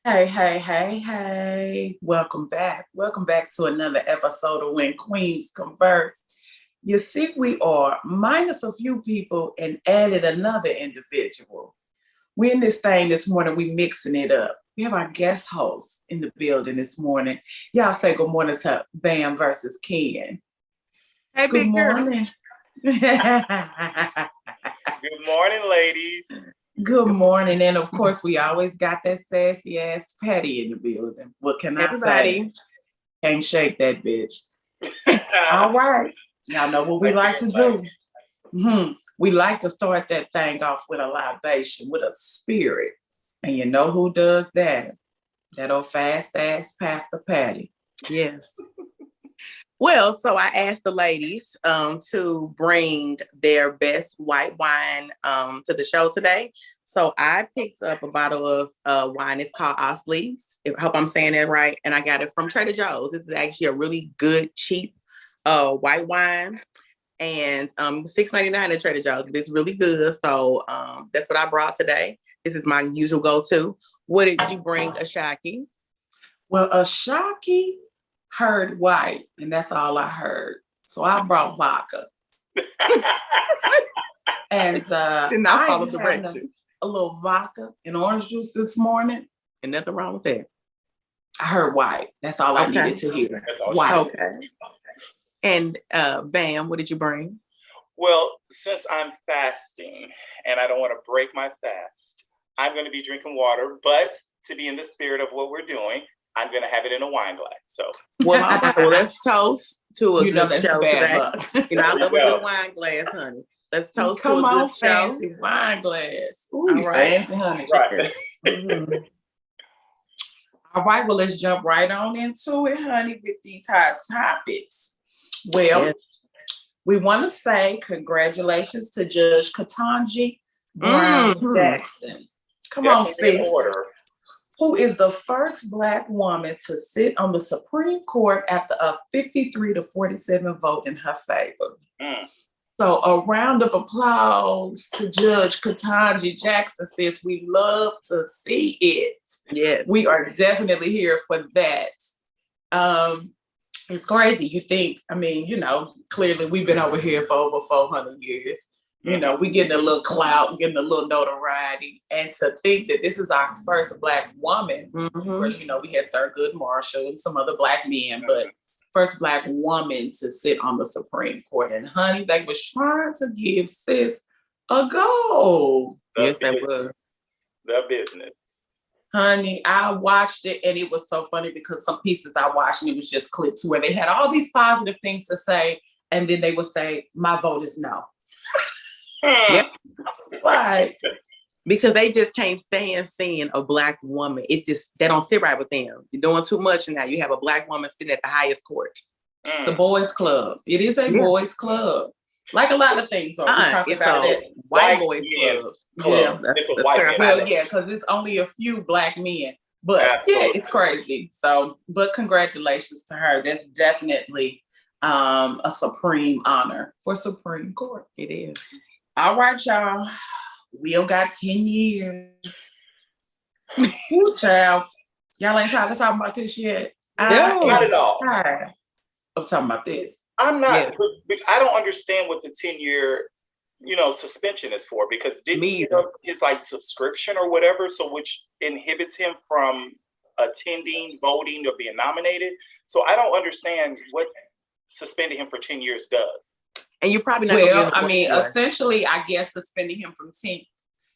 Hey, hey, hey, hey. Welcome back. Welcome back to another episode of When Queens Converse. You see, we are minus a few people and added another individual. We in this thing this morning, we mixing it up. We have our guest host in the building this morning. Y'all say good morning to Bam versus Ken. Hey, Good big girl. morning. Good morning, ladies. Good morning. And of course, we always got that sassy ass Patty in the building. What can I say? Everybody. Can't shake that bitch. All right. Y'all know what we like to do. We like to start that thing off with a libation, with a spirit. And you know who does that? That old fast ass Pastor Patty. Yes. Well, so I asked the ladies to bring their best white wine to the show today. So I picked up a bottle of wine. It's called Osley's. I hope I'm saying that right. And I got it from Trader Joe's. This is actually a really good, cheap white wine. And $6.99 at Trader Joe's. But it's really good. So that's what I brought today. This is my usual go-to. What did you bring, Ashaki? Well, Ashaki heard white, and that's all I heard. So I brought vodka. And Did not follow directions. A little vodka and orange juice this morning. And nothing wrong with that. I heard white. That's all I needed to hear. White. Okay. And Bam, what did you bring? Well, since I'm fasting and I don't want to break my fast, I'm going to be drinking water. But to be in the spirit of what we're doing, I'm going to have it in a wine glass. So, well, let's toast to a good show today. I love a good wine glass, honey. Let's toast to a good show. Fancy wine glass. Ooh, all right. Fancy, honey. Right. All right, well, let's jump right on into it, honey, with these hot topics. Well, we want to say congratulations to Judge Ketanji Jackson. Come on, sis. Who is the first Black woman to sit on the Supreme Court after a 53-47 vote in her favor. So a round of applause to Judge Ketanji Jackson, sis. We love to see it. Yes. We are definitely here for that. It's crazy. You think, clearly we've been over here for over 400 years. We getting a little clout, getting a little notoriety. And to think that this is our first Black woman, of course, we had Thurgood Marshall and some other Black men, but first Black woman to sit on the Supreme Court. And honey, they was trying to give sis a go. Yes, they was. The business. Honey, I watched it and it was so funny because some pieces I watched and it was just clips where they had all these positive things to say and then they would say, my vote is no. Yep. Like, because they just can't stand seeing a Black woman. They don't sit right with them. You're doing too much now. You have a Black woman sitting at the highest court. It's a boys' club. It is a boys' club. Like a lot of things. It's a white boys' club. Yeah, it's a white man. Yeah, because it's only a few Black men. But yeah, it's crazy. So, but congratulations to her. That's definitely a supreme honor for Supreme Court. It is. All right, y'all. We don't got 10 years. Ooh, child. Y'all ain't tired of talking about this yet? No, not at all. I'm talking about this. I'm not. Yes. I don't understand what the 10-year, suspension is for, because didn't he get his subscription or whatever, so which inhibits him from attending, voting, or being nominated. So I don't understand what suspending him for 10 years does. And you probably not. Well, essentially, I guess suspending him from 10.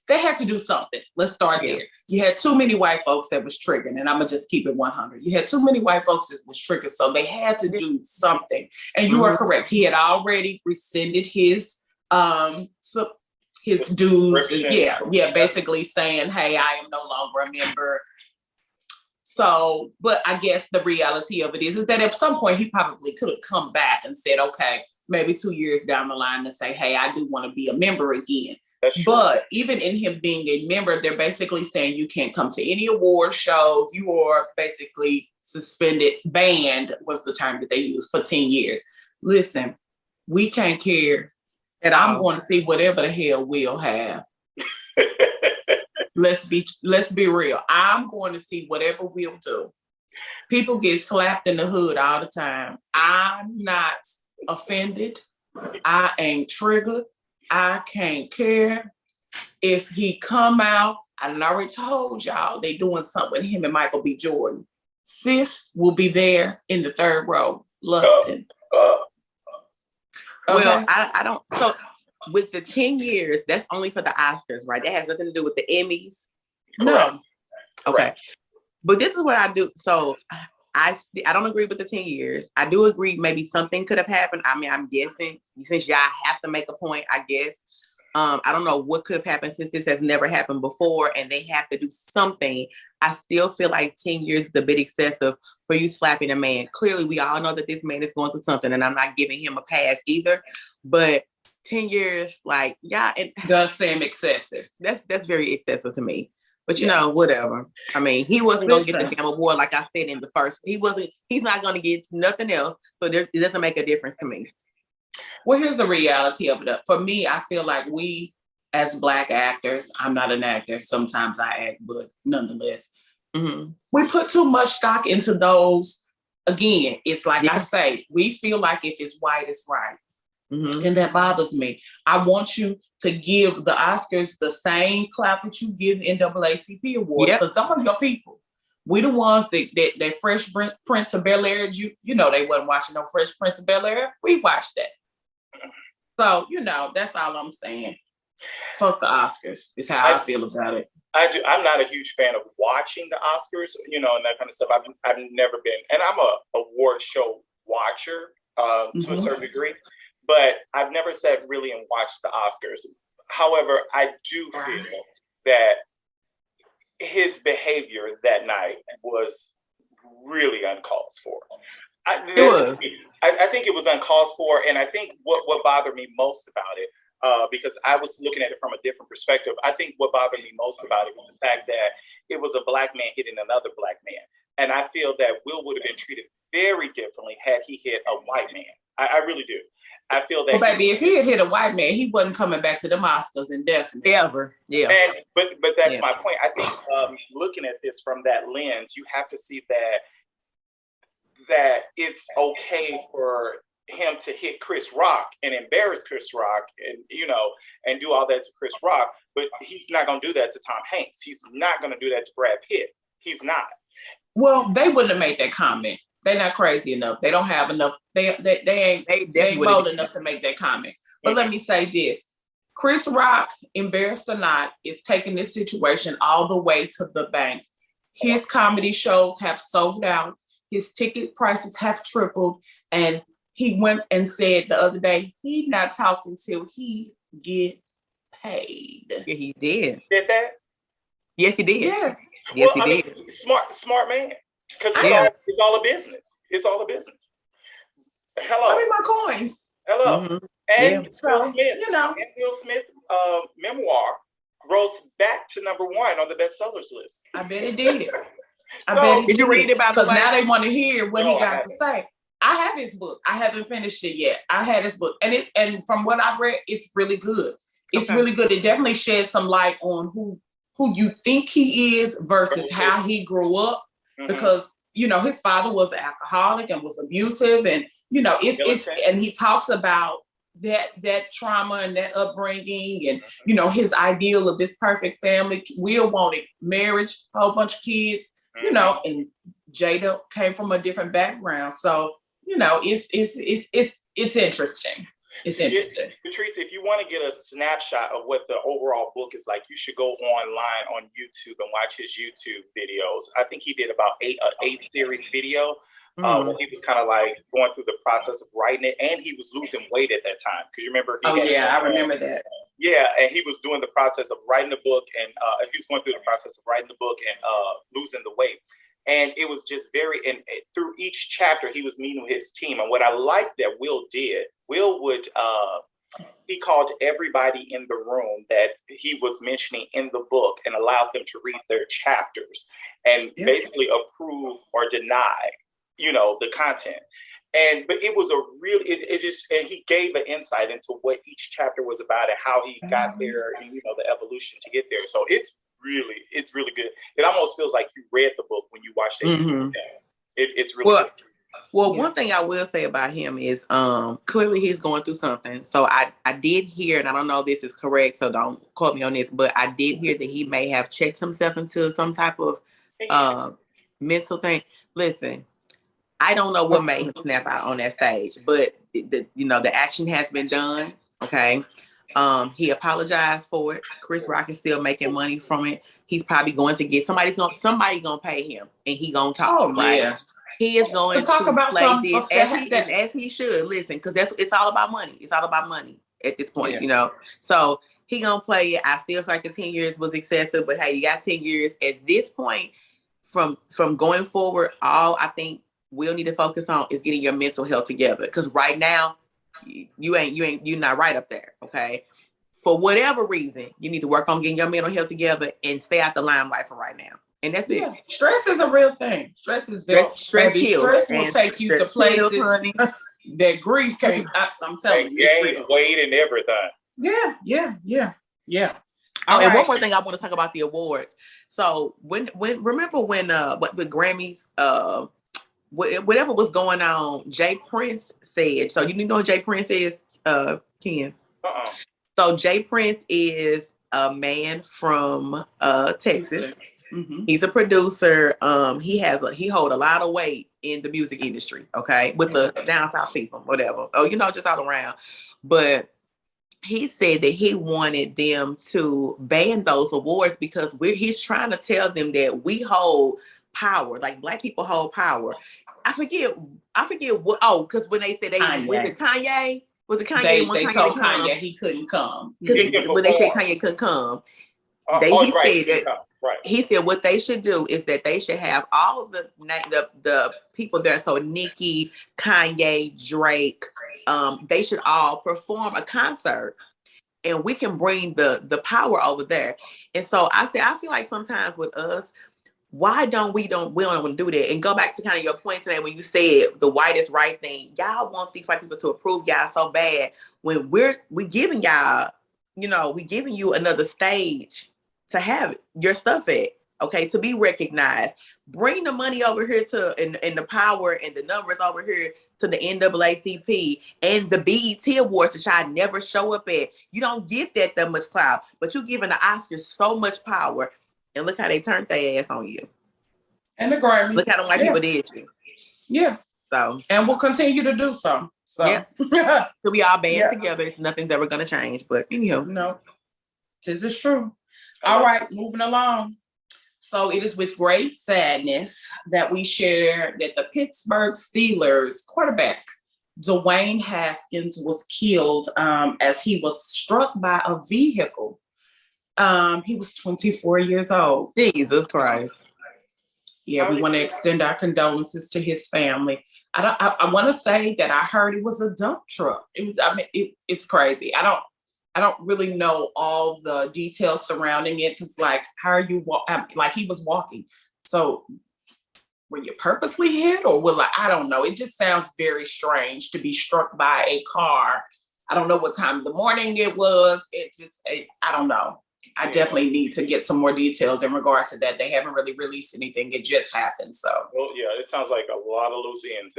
They had to do something. Let's start there. You had too many white folks that was triggered, and I'm gonna just keep it 100. You had too many white folks that was triggered, so they had to do something. And you are correct. He had already rescinded his dues. Basically saying, "Hey, I am no longer a member." So, but I guess the reality of it is that at some point he probably could have come back and said, "Okay." Maybe 2 years down the line to say, hey, I do want to be a member again. That's true. But even in him being a member, they're basically saying you can't come to any award shows. You are basically suspended, banned was the term that they used for 10 years. Listen, we can't care. And I'm going to see whatever the hell we'll have. let's be real. I'm going to see whatever we'll do. People get slapped in the hood all the time. I'm not offended. I ain't triggered. I can't care. If he come out, I already told y'all they doing something with him and Michael B. Jordan. Sis will be there in the third row, lusting. Okay. Well, I don't. So with the 10 years, that's only for the Oscars, right? That has nothing to do with the Emmys. No. Okay. But this is what I do. So I don't agree with the 10 years. I do agree maybe something could have happened. I mean, I'm guessing since y'all have to make a point, I guess. I don't know what could have happened since this has never happened before and they have to do something. I still feel like 10 years is a bit excessive for you slapping a man. Clearly, we all know that this man is going through something and I'm not giving him a pass either. But 10 years, like, yeah. It does seem excessive. That's very excessive to me. But you know, whatever. I mean, he wasn't going to get the damn award, like I said in the first. He's not going to get nothing else. So it doesn't make a difference to me. Well, here's the reality of it. For me, I feel like we, as Black actors, I'm not an actor. Sometimes I act, but nonetheless, we put too much stock into those. Again, it's like I say, we feel like if it's white, it's right. And that bothers me. I want you to give the Oscars the same clout that you give NAACP awards, because those are your people. We the ones that Fresh Prince of Bel-Air, you know they wasn't watching no Fresh Prince of Bel-Air. We watched that. So, that's all I'm saying. Fuck the Oscars is how I feel about it. I'm not a huge fan of watching the Oscars, and that kind of stuff. I've never been, and I'm a award show watcher to a certain degree, but I've never sat really and watched the Oscars. However, I do feel that his behavior that night was really uncalled for. I think it was uncalled for, and I think what bothered me most about it, because I was looking at it from a different perspective, I think what bothered me most about it was the fact that it was a Black man hitting another Black man. And I feel that Will would have been treated very differently had he hit a white man. I really do. I feel that. Well, baby, if he had hit a white man, he wasn't coming back to the Oscars indefinitely. Ever. Yeah. But that's my point. I think looking at this from that lens, you have to see that it's okay for him to hit Chris Rock and embarrass Chris Rock and do all that to Chris Rock, but he's not going to do that to Tom Hanks. He's not going to do that to Brad Pitt. He's not. Well, they wouldn't have made that comment. They're not crazy enough. They don't have enough. They ain't bold enough to make that comment. But let me say this. Chris Rock, embarrassed or not, is taking this situation all the way to the bank. His comedy shows have sold out. His ticket prices have tripled. And he went and said the other day, he's not talking till he get paid. Yeah, he did. Did that? Yes, he did. Yes. Yes, he did. Smart man. Because it's all a business. It's all a business. Hello. I mean, my coins. Hello. And Will Smith, and Will Smith memoir rose back to number 1 on the bestsellers list. I bet it did. Did you read it, by the way? Because now they want to hear what he got to say. I have his book. I haven't finished it yet. I had his book. And from what I've read, it's really good. It's really good. It definitely sheds some light on who you think he is versus how he grew up. Because, his father was an alcoholic and was abusive. And, it's and he talks about that trauma and that upbringing and, his ideal of this perfect family. Will wanted marriage, a whole bunch of kids, and Jada came from a different background. So, it's interesting. It's interesting. Patrice, if you want to get a snapshot of what the overall book is like, you should go online on YouTube and watch his YouTube videos. I think he did about eight series video. When he was kind of like going through the process of writing it, and he was losing weight at that time. Because you remember? I remember that. Yeah, and he was doing the process of writing the book, and he was going through the process of writing the book and losing the weight. And it was just through each chapter, he was meeting with his team. And what I liked that Will did, Will would, he called everybody in the room that he was mentioning in the book and allowed them to read their chapters and basically approve or deny, the content. But it was and he gave an insight into what each chapter was about and how he got there and, the evolution to get there. So it's it's really good. It almost feels like you read the book when you watch it. Mm-hmm. It's really good. Well, one thing I will say about him is clearly he's going through something. So I did hear, and I don't know if this is correct, so don't quote me on this, but I did hear that he may have checked himself into some type of mental thing. Listen, I don't know what made him snap out on that stage, but the action has been done. Okay. He apologized for it. Chris Rock is still making money from it. He's probably going to get somebody gonna pay him, and he gonna talk. Right? Yeah. He is going to talk about play this as he should. Listen, because it's all about money. It's all about money at this point, So he gonna play it. I still feel like the 10 years was excessive, but hey, you got 10 years at this point. From going forward, all I think we'll need to focus on is getting your mental health together. Because right now, you're not right up there. Okay. For whatever reason, you need to work on getting your mental health together and stay out the limelight for right now. And that's it. Stress is a real thing. Stress is stress kills. Stress will take you to places that grief can't. I'm telling you, gain weight and everything. Yeah. And one more thing I want to talk about the awards. So remember when the Grammys whatever was going on, Jay Prince said. So you know who Jay Prince is, Ken? So Jay Prince is a man from Texas. Mm-hmm. He's a producer. He hold a lot of weight in the music industry. Okay, with the down south people, whatever. Just all around. But he said that he wanted them to ban those awards because he's trying to tell them that we hold power, like Black people hold power. I forget what. Because when they said was it Kanye? Was it Kanye? They told Kanye he couldn't come. When they said Kanye couldn't come, he said what they should do is that they should have all of the people there. So Nicki, Kanye, Drake, they should all perform a concert, and we can bring the power over there. And so I feel like sometimes with us, why don't we don't want to do that? And go back to kind of your point today when you said the white is right thing. Y'all want these white people to approve y'all so bad when we giving y'all, we giving you another stage to have your stuff at, okay, to be recognized. Bring the money over here and the power and the numbers over here to the NAACP and the BET Awards that y'all never show up at. You don't give that much clout, but you giving the Oscars so much power. And look how they turned their ass on you. And the Grammys. Look how them white people did you. Yeah. So. And we'll continue to do so. Yeah. So we all band together. Nothing's ever going to change. But anyhow. No. This is true. All right. Moving along. So it is with great sadness that we share that the Pittsburgh Steelers quarterback, Dwayne Haskins, was killed as he was struck by a vehicle. He was 24 years old. Jesus Christ. Yeah, we want to extend our condolences to his family. I want to say that I heard it was a dump truck. It's crazy. I don't really know all the details surrounding it because, like, how are you like he was walking? So were you purposely hit or I don't know. It just sounds very strange to be struck by a car. I don't know what time of the morning it was. I don't know. I definitely need to get some more details in regards to that. They haven't really released anything. It just happened. So, well, yeah, it sounds like a lot of loose ends.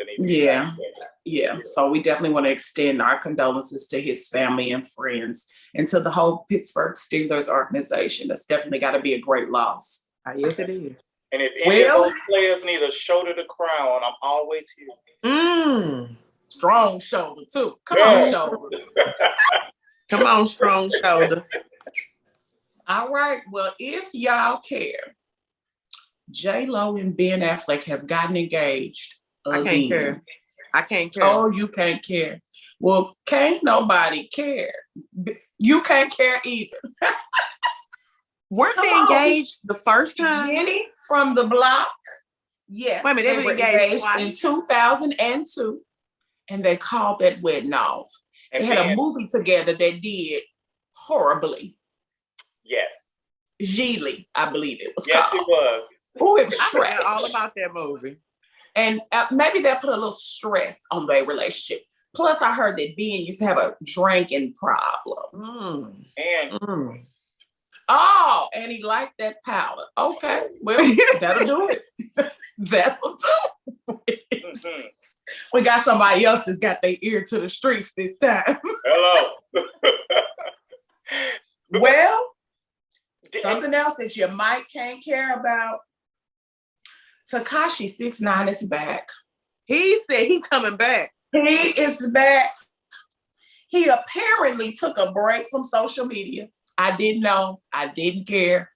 Yeah. So we definitely want to extend our condolences to his family and friends and to the whole Pittsburgh Steelers organization. That's definitely got to be a great loss. Yes, it is. And if any of those players need a shoulder to cry on, I'm always here. Strong shoulder too. Come on, shoulders. Come on, strong shoulder. All right. Well, if y'all care, J-Lo and Ben Affleck have gotten engaged again. I can't care. Oh, you can't care. Well, can't nobody care. You can't care either. Weren't they engaged the first time? Jenny from the block. Yes. Wait a minute, they were engaged in 2002, and they called that wedding off. And they had a movie together that did horribly. Yes. Gigli, I believe it was called. Yes, it was. Oh, it was trash. I forgot all about that movie. And maybe that put a little stress on their relationship. Plus, I heard that Ben used to have a drinking problem. Oh, and he liked that powder. Okay, well, that'll do it. That'll do it. We got somebody else that's got their ear to the streets this time. Hello. Well, something else that you can't care about. Tekashi 6ix9ine is back. He said he's coming back. He is back. He apparently took a break from social media. I didn't know. I didn't care.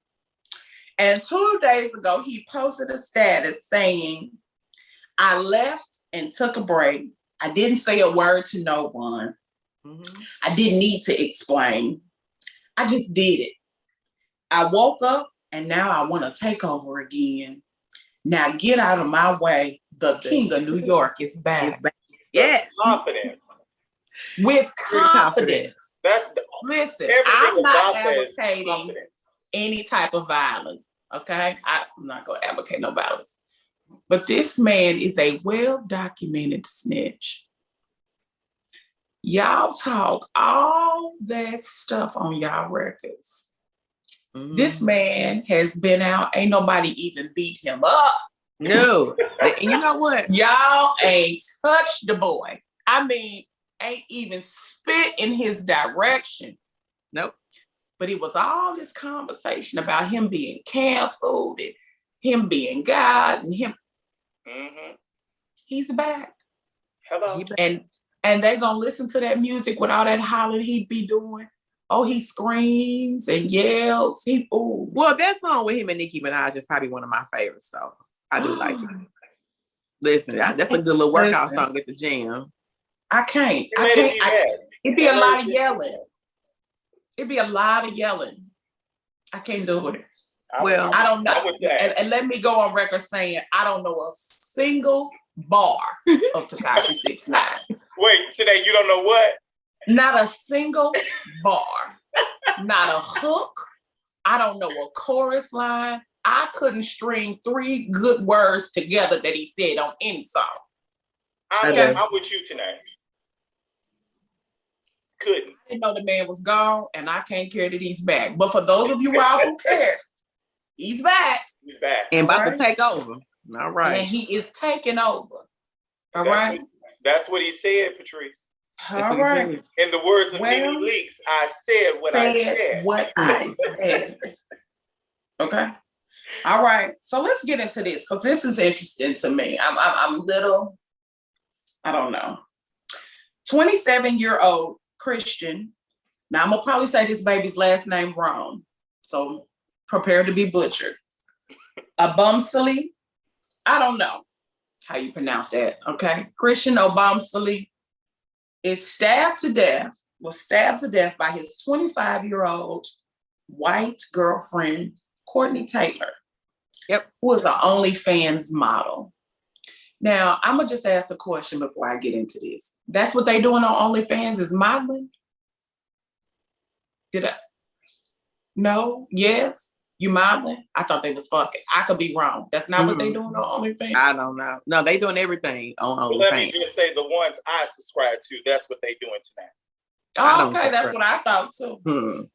And 2 days ago, he posted a status saying, I left and took a break. I didn't say a word to no one. Mm-hmm. I didn't need to explain. I just did it. I woke up and now I want to take over again. Now get out of my way. The king of New York is back. Yes. Confidence. With confidence. Listen, I'm not advocating any type of violence. Okay? I'm not going to advocate no violence. But this man is a well-documented snitch. Y'all talk all that stuff on y'all records. Mm. This man has been out. Ain't nobody even beat him up. No. And you know what? Y'all ain't touched the boy. I mean, ain't even spit in his direction. Nope. But it was all this conversation about him being canceled and him being God and him. Mm-hmm. He's back. Hello. And they gonna listen to that music with all that hollering he'd be doing. Oh, he screams and yells. Well, that song with him and Nicki Minaj is probably one of my favorites, though. I do like it. Listen, that's a good little workout song at the gym. I can't. It'd be a lot of yelling. It'd be a lot of yelling. I can't do it. Well, I don't know. And let me go on record saying I don't know a single bar of Tekashi 6ix9ine. Wait, today you don't know what? Not a single bar. Not a hook. I don't know a chorus line. I couldn't string 3 good words together that he said on any song. I'm with you tonight. Couldn't. I didn't know the man was gone, and I can't care that he's back. But for those of you out who care, he's back. He's back. And about to take over. All right. And he is taking over. All right. That's what he said, Patrice. All right. In the words of Mimi Leaks, I said what I said. What I said. Okay. All right. So let's get into this because this is interesting to me. I'm little, I don't know. 27-year-old Christian. Now I'm gonna probably say this baby's last name wrong. So prepare to be butchered. Obumseli. I don't know how you pronounce that. Okay. Christian Obumseli was stabbed to death by his 25-year-old white girlfriend, Courtney Taylor. Yep. Who is an OnlyFans model. Now, I'm going to just ask a question before I get into this. That's what they doing on OnlyFans is modeling? No? Yes? You modeling? I thought they was fucking. I could be wrong. That's not what they doing on OnlyFans? I don't know. No, they doing everything on OnlyFans. Let me just say the ones I subscribe to, that's what they doing tonight. Oh, okay, that's what I thought too.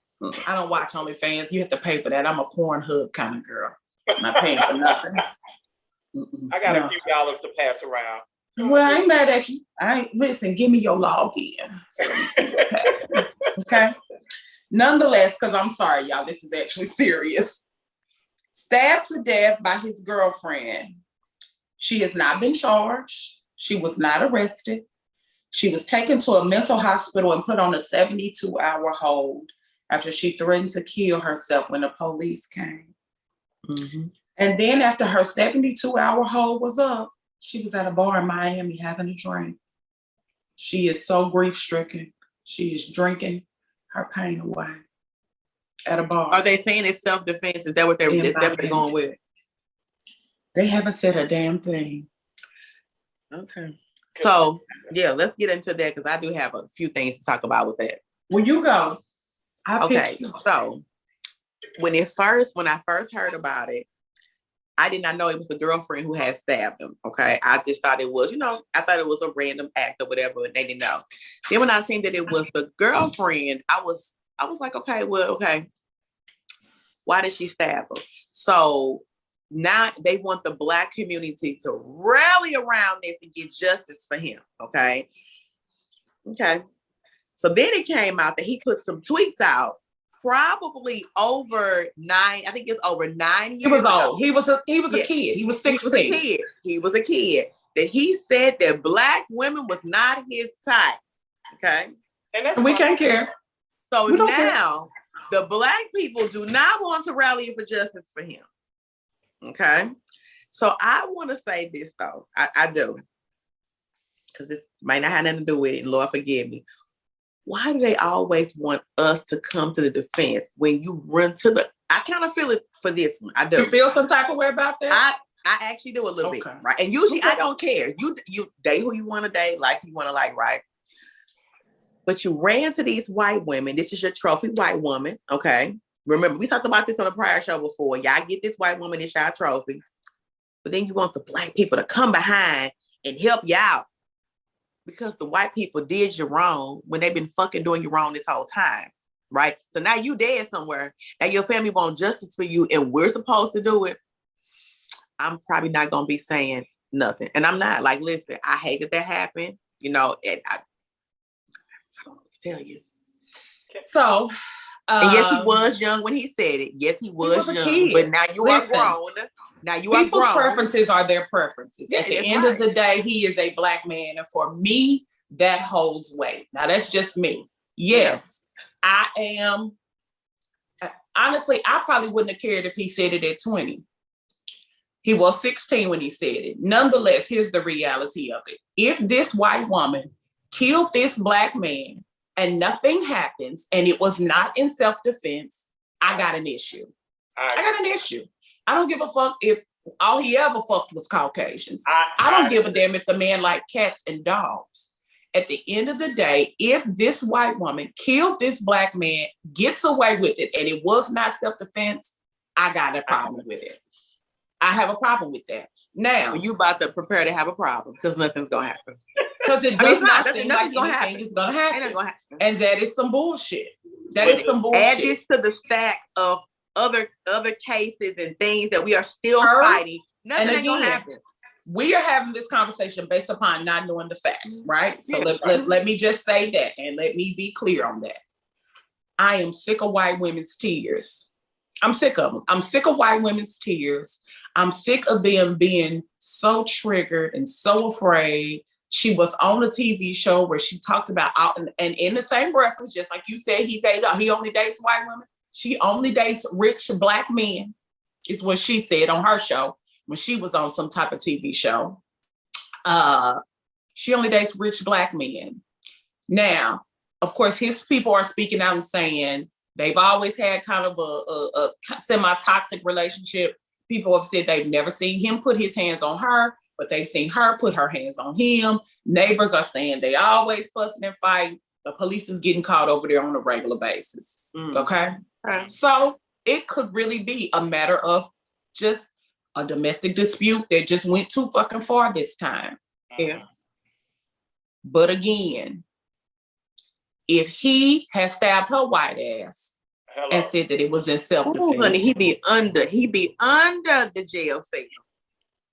I don't watch OnlyFans. You have to pay for that. I'm a Pornhub kind of girl. I'm not paying for nothing. I got a few dollars to pass around. Well, I ain't mad at you. Listen, give me your login. So let me see what's happening. Okay. Nonetheless, because I'm sorry, y'all, this is actually serious. Stabbed to death by his girlfriend. She has not been charged. She was not arrested. She was taken to a mental hospital and put on a 72-hour hold after she threatened to kill herself when the police came. Mm-hmm. And then after her 72-hour hold was up, she was at a bar in Miami having a drink. She is so grief-stricken. She is drinking her pain away at a bar. Are they saying it's self-defense? Is that what they're going with? They haven't said a damn thing. Okay. So, yeah, let's get into that because I do have a few things to talk about with that. Well, you go. Okay, so when I first heard about it, I did not know it was the girlfriend who had stabbed him. Okay, I just thought it was, I thought it was a random act or whatever, and they didn't know. Then when I seen that it was the girlfriend, I was like, okay, well, okay. Why did she stab him? So now they want the Black community to rally around this and get justice for him. Okay. So then it came out that he put some tweets out, probably over 9. I think it's over 9 years. He was ago. old. He was a kid. He was 16. He was a kid. That he said that Black women was not his type. Okay. And we can't care. So now the Black people do not want to rally for justice for him. Okay. So I want to say this though. I do. Because this might not have nothing to do with it. Lord forgive me. Why do they always want us to come to the defense when you run to the... I kind of feel it for this one. I do. You feel some type of way about that? I actually do a little bit, right? And usually I don't care. You date who you want to date, like you want to like, right? But you ran to these white women. This is your trophy white woman, okay? Remember, we talked about this on a prior show before. Y'all get this white woman, it's y'all trophy. But then you want the Black people to come behind and help you out because the white people did you wrong when they've been fucking doing you wrong this whole time, right? So now you dead somewhere. Now your family want justice for you and we're supposed to do it. I'm probably not going to be saying nothing. And I'm not. Like, listen, I hate that happened, and I don't know what to tell you. So, and yes, he was young when he said it. Yes, he was young. But now you are grown. Now you are grown. People's preferences are their preferences. Yeah, at the end of the day, he is a Black man. And for me, that holds weight. Now, that's just me. Yes, I am. Honestly, I probably wouldn't have cared if he said it at 20. He was 16 when he said it. Nonetheless, here's the reality of it. If this white woman killed this Black man and nothing happens and it was not in self-defense, I got an issue. I got an issue. I don't give a fuck if all he ever fucked was Caucasians. I don't give a damn if the man liked cats and dogs. At the end of the day, if this white woman killed this Black man, gets away with it, and it was not self-defense, I got a problem with it. I have a problem with that. Now, you about to prepare to have a problem because nothing's gonna happen. Because it does not seem like anything is gonna happen. Ain't gonna happen. And that is some bullshit. That is some bullshit. Add this to the stack of other cases and things that we are still fighting. Nothing ain't gonna happen. We are having this conversation based upon not knowing the facts, right? So let me just say that, and let me be clear on that. I am sick of white women's tears. I'm sick of them. I'm sick of white women's tears. I'm sick of them being so triggered and so afraid. She was on a TV show where she talked about and in the same reference, just like you said, he only dates white women. She only dates rich Black men, is what she said on her show when she was on some type of TV show. She only dates rich Black men. Now, of course, his people are speaking out and saying they've always had kind of a semi-toxic relationship. People have said they've never seen him put his hands on her, but they've seen her put her hands on him. Neighbors are saying they always fussing and fighting. The police is getting caught over there on a regular basis. Okay? So it could really be a matter of just a domestic dispute that just went too fucking far this time. Yeah. But again, if he had stabbed her white ass and said that it was in self-defense. Oh, honey, he be under the jail cell.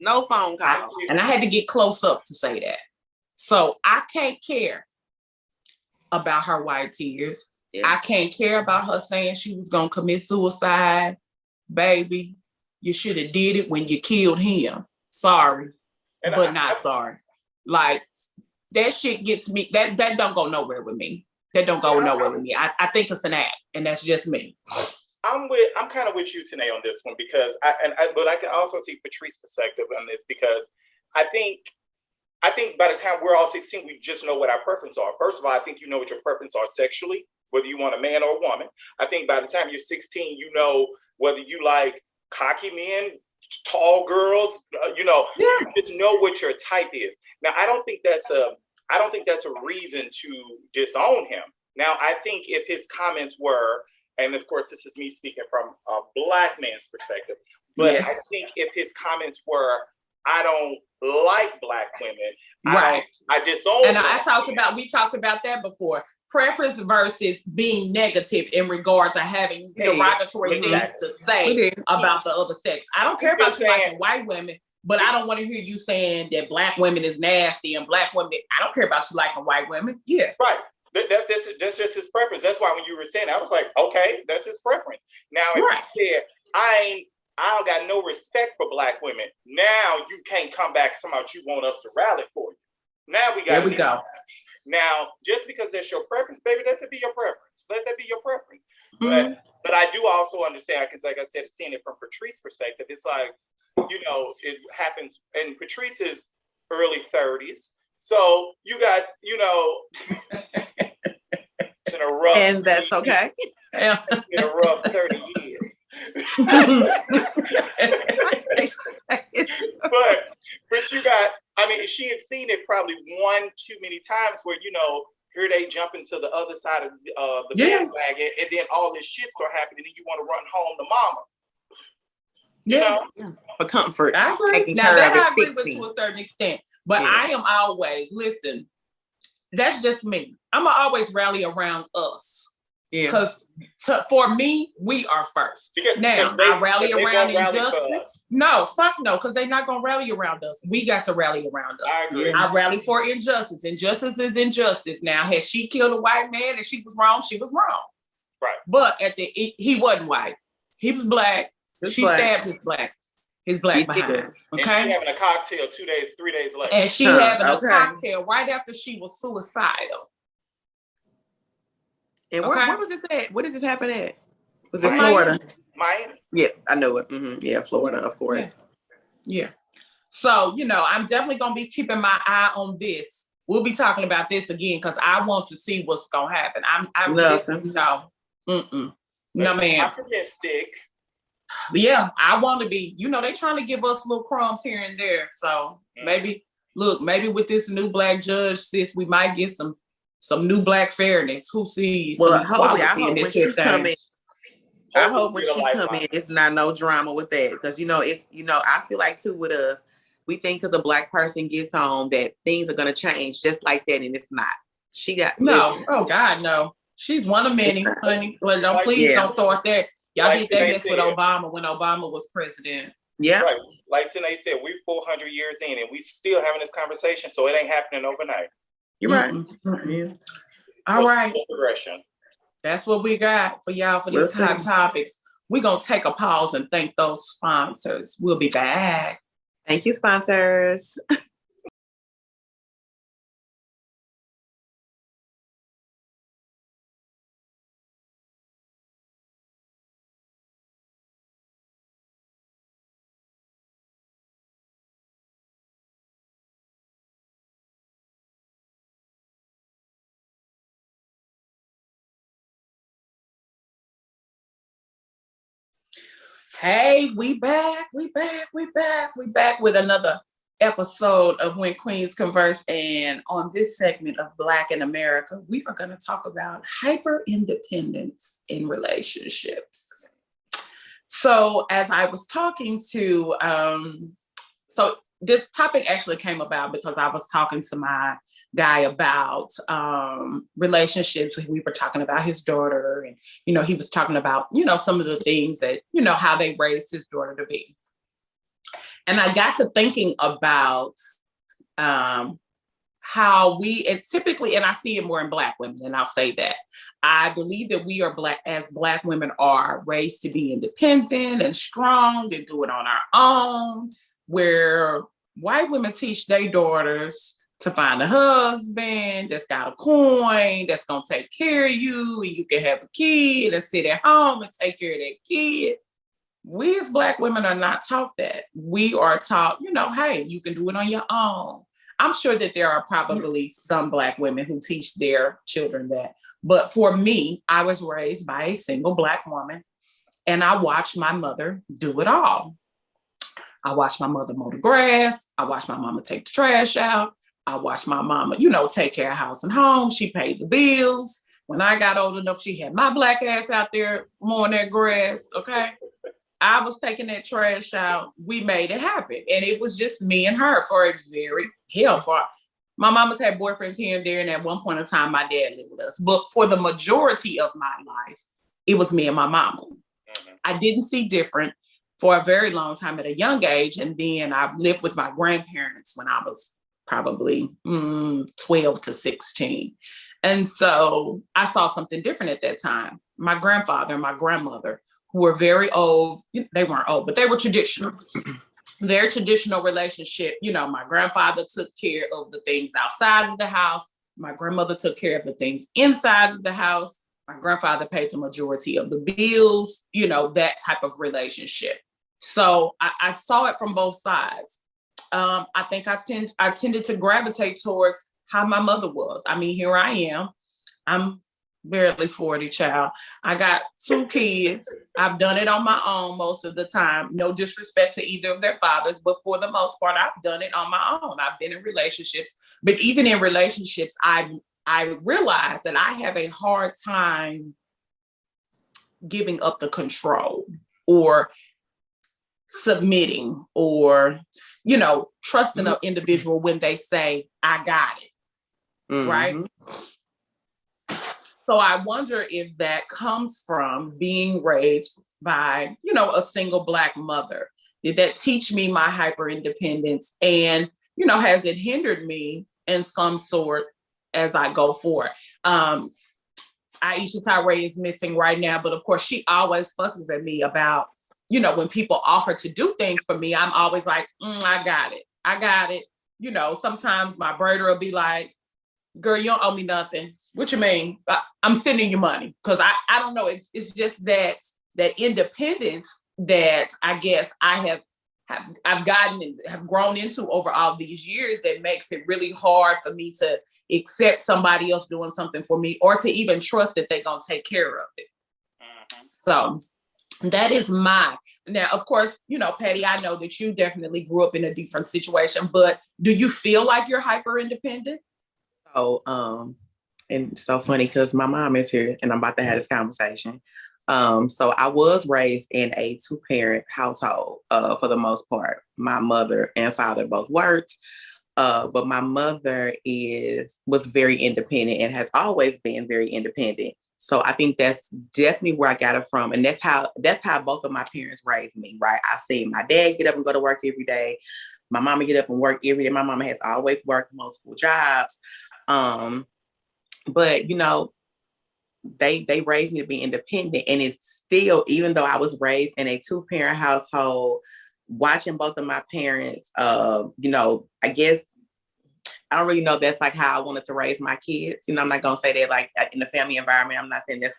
No phone call. And I had to get close up to say that. So I can't care about her white tears. Yeah. I can't care about her saying she was going to commit suicide. Baby, you should have did it when you killed him. Sorry, but not sorry. Like, that shit gets me, that don't go nowhere with me. That don't go nowhere with me. I think it's an act, and that's just me. I'm kind of with you, Tanae, on this one because but I can also see Patrice's perspective on this because I think by the time we're all 16, we just know what our preferences are. First of all, I think you know what your preferences are sexually, whether you want a man or a woman. I think by the time you're 16, you know whether you like cocky men, tall girls, you just know what your type is. Now, I don't think that's a reason to disown him. Now, I think if his comments were, and of course, this is me speaking from a Black man's perspective, but yes. I think if his comments were, I don't like Black women, right? I disown. And we talked about that before. preference versus being negative in regards to having derogatory things to say about the other sex. I don't care about you liking white women, but I don't want to hear you saying that black women is nasty and black women. I don't care about you liking white women. Yeah. Right. That's just his preference. That's why when you were saying that, I was like, okay, that's his preference. Now, if you said, I don't got no respect for black women, now you can't come back somehow you want us to rally for you. Now we got there we go. Now, just because that's your preference, baby, let that be your preference. Let that be your preference. But I do also understand, because like I said, seeing it from Patrice's perspective, it's like, it happens, and Patrice is early 30s. So you got, in a rough, and that's okay. In a rough 30 years. but you got, she had seen it probably one too many times where, here they jump into the other side of the bandwagon, and then all this shit start happening, and you want to run home to mama. For comfort. I agree. Now that I agree with to a certain extent, but I am always, listen, that's just me. I'm gonna always rally around us. Yeah. Because for me, we are first. Now, I rally around injustice. No, fuck no, because they're not gonna rally around us. We got to rally around us. I agree. I rally for injustice. Injustice is injustice. Now, had she killed a white man and she was wrong, she was wrong. Right. But he wasn't white. He was black. She stabbed his black behind. Okay. And she having a cocktail 3 days later. And she having a cocktail right after she was suicidal. And where was this at? Where did this happen at? Was it Miami. Florida? Miami. Yeah, I know it. Mm-hmm. Yeah, Florida, of course. Yeah. So, I'm definitely going to be keeping my eye on this. We'll be talking about this again because I want to see what's going to happen. No, ma'am. Optimistic. Yeah, I want to be, they trying to give us little crumbs here and there. So maybe with this new black judge, sis, we might get some new black fairness. Who sees? Well, I hope when she come in, it's not no drama with that. Because, it's, I feel like too with us, we think because a black person gets on that things are going to change just like that. And it's not. She got, no. Oh God, no. She's one of many, honey. Don't start there. Y'all did that mess with Obama when Obama was president. Yeah. Right. Like Tanae said, we're 400 years in and we still having this conversation, so it ain't happening overnight. You're right. Yeah. All right. Progression. That's what we got for y'all for these hot topics. We're going to take a pause and thank those sponsors. We'll be back. Thank you, sponsors. Hey, we back with another episode of When Queens Converse. And on this segment of Black in America, we are going to talk about hyper independence in relationships. So as I was talking to, so this topic actually came about because I was talking to my guy about relationships. We were talking about his daughter and, he was talking about, some of the things that, how they raised his daughter to be. And I got to thinking about how we typically, and I see it more in Black women, and I'll say that. I believe that we are Black women are raised to be independent and strong and do it on our own, where white women teach their daughters to find a husband that's got a coin, that's going to take care of you, and you can have a kid and sit at home and take care of that kid. We as Black women are not taught that. We are taught, hey, you can do it on your own. I'm sure that there are probably some Black women who teach their children that. But for me, I was raised by a single Black woman, and I watched my mother do it all. I watched my mother mow the grass. I watched my mama take the trash out. I watched my mama, take care of house and home. She paid the bills. When I got old enough, she had my Black ass out there mowing that grass, okay? I was taking that trash out. We made it happen. And it was just me and her for My mama's had boyfriends here and there, and at one point in time, my dad lived with us. But for the majority of my life, it was me and my mama. Mm-hmm. I didn't see different for a very long time at a young age, and then I lived with my grandparents when I was probably 12 to 16. And so I saw something different at that time. My grandfather and my grandmother, who were very old, they weren't old, but they were traditional. Their traditional relationship, my grandfather took care of the things outside of the house. My grandmother took care of the things inside of the house. My grandfather paid the majority of the bills, that type of relationship. So I saw it from both sides. I think I tended to gravitate towards how my mother was. I mean, here I am. I'm barely 40, child. I got 2 kids. I've done it on my own most of the time. No disrespect to either of their fathers, but for the most part, I've done it on my own. I've been in relationships, but even in relationships, I realize that I have a hard time giving up the control or submitting or, trusting an individual when they say, I got it. Mm-hmm. Right? So I wonder if that comes from being raised by, a single Black mother. Did that teach me my hyper independence? And, has it hindered me in some sort as I go forward? Aisha Tyree is missing right now, but of course she always fusses at me about, when people offer to do things for me, I'm always like, I got it. Sometimes my brother will be like, girl, you don't owe me nothing. What you mean? I'm sending you money. Cause I don't know. It's just that independence that I guess I've gotten and have grown into over all these years that makes it really hard for me to accept somebody else doing something for me or to even trust that they're going to take care of it. Mm-hmm. So that is now, of course, Patty, I know that you definitely grew up in a different situation, but do you feel like you're hyper independent? So, and it's so funny because my mom is here and I'm about to have this conversation. So I was raised in a 2-parent household, for the most part. My mother and father both worked, but my mother was very independent and has always been very independent. So I think that's definitely where I got it from. And that's how both of my parents raised me, right? I see my dad get up and go to work every day. My mama get up and work every day. My mama has always worked multiple jobs. But they raised me to be independent, and it's still, even though I was raised in a 2-parent household, watching both of my parents, I guess I don't really know if that's like how I wanted to raise my kids. I'm not gonna say that like in the family environment. I'm not saying that's,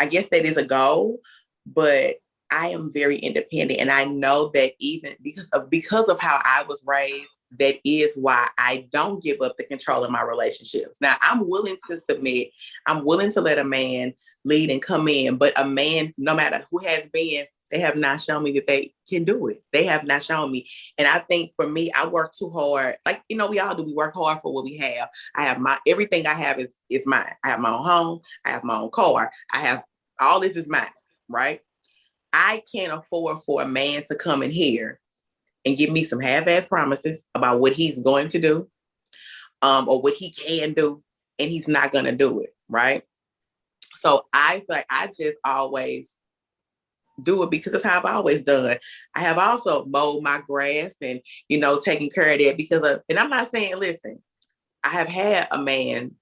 I guess that is a goal, but I am very independent, and I know that even because of how I was raised, that is why I don't give up the control in my relationships. Now, I'm willing to submit. I'm willing to let a man lead and come in, but a man, no matter who has been, they have not shown me that they can do it. They have not shown me. And I think for me, I work too hard. Like, we all do. We work hard for what we have. Everything I have is mine. I have my own home. I have my own car. All this is mine, right? I can't afford for a man to come in here and give me some half-ass promises about what he's going to do, or what he can do, and he's not going to do it, right? So I feel like I just always do it because it's how I've always done. I have also mowed my grass and, taking care of that and I'm not saying, listen, I have had a man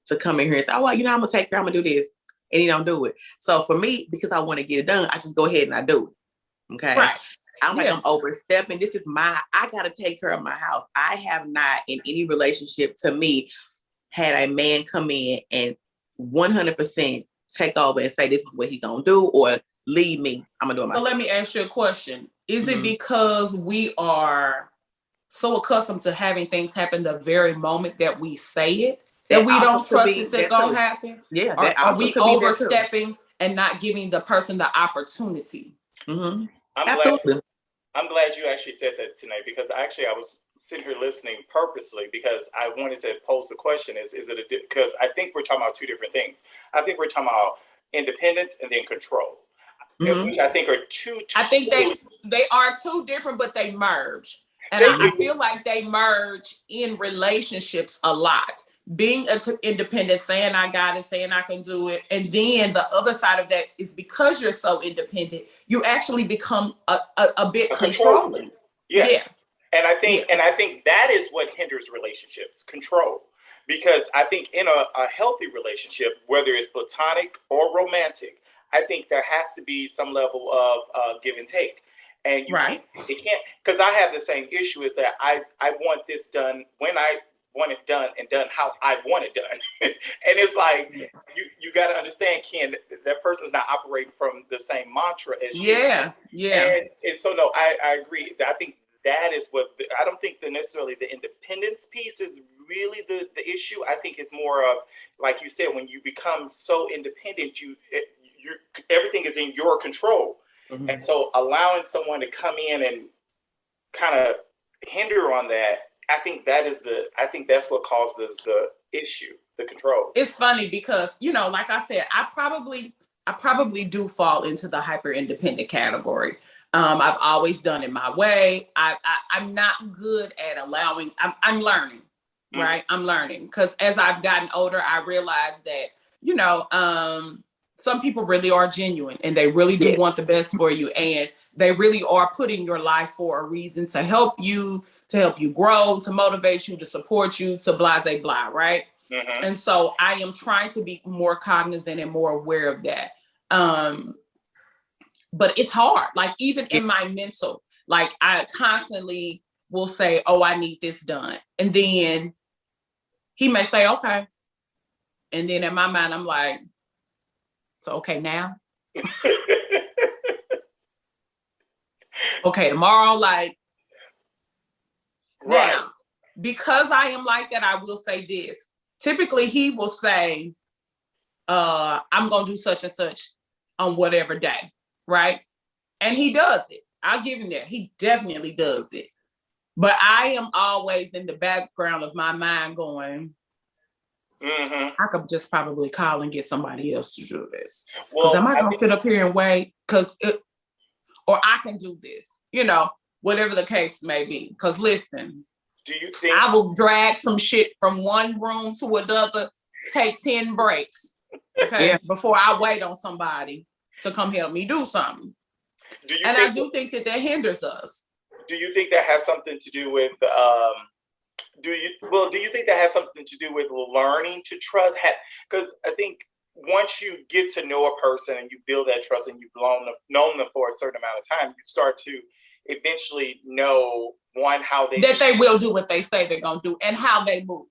to come in here and say, oh, well, I'm going to take care, I'm going to do this, and he don't do it. So for me, because I want to get it done, I just go ahead and I do it, okay? Right. I'm like, I'm overstepping. This is I got to take care of my house. I have not in any relationship to me had a man come in and 100% take over and say, this is what he's going to do, or leave me. I'm going to do it myself. So let me ask you a question. Is it because we are so accustomed to having things happen the very moment that we say it, that we don't trust it's going to happen? Yeah. Are we overstepping and not giving the person the opportunity? Mm-hmm. Absolutely. I'm glad you actually said that tonight, because I was sitting here listening purposely because I wanted to pose the question: because I think we're talking about two different things. I think we're talking about independence and then control, which I think are two. I think they are two different, but they merge. And I feel like they merge in relationships a lot. Being independent, saying I got it, saying I can do it. And then the other side of that is because you're so independent, you actually become a bit controlling. Yeah. And I think that is what hinders relationships, control. Because I think in a healthy relationship, whether it's platonic or romantic, I think there has to be some level of give and take. And it can't, because I have the same issue, is that I want this done when I want it done and done how I want it done. And it's like, you got to understand, Ken, that person's not operating from the same mantra as you. Yeah. And so, no, I agree. I think that is what, I don't think that necessarily the independence piece is really the issue. I think it's more of, like you said, when you become so independent, you everything is in your control. Mm-hmm. And so allowing someone to come in and kind of hinder on that, I think that's what causes the issue, the control. It's funny because, like I said, I probably do fall into the hyper independent category. I've always done it my way. I'm not good at allowing, I'm learning, right? I'm learning because as I've gotten older, I realized that, some people really are genuine and they really do want the best for you. And they really are putting your life for a reason to help you grow, to motivate you, to support you, to blah, blah, blah, right? Mm-hmm. And so I am trying to be more cognizant and more aware of that. But it's hard. Like even in my mental, like I constantly will say, oh, I need this done. And then he may say, okay. And then in my mind, I'm like, so, okay, now? Okay, tomorrow, like, now, because I am like that, I will say this. Typically, he will say, I'm going to do such and such on whatever day, right? And he does it. I'll give him that. He definitely does it. But I am always in the background of my mind going, I could just probably call and get somebody else to do this. Because am I going to sit up here and wait? Or I can do this, whatever the case may be. Because listen, do you think I will drag some shit from one room to another, take 10 breaks, before I wait on somebody to come help me do something. I do think that hinders us. Do you think that has something to do with do you think that has something to do with learning to trust? Because I think once you get to know a person and you build that trust and you've known them for a certain amount of time, you start to eventually know how they will do what they say they're gonna do and how they move.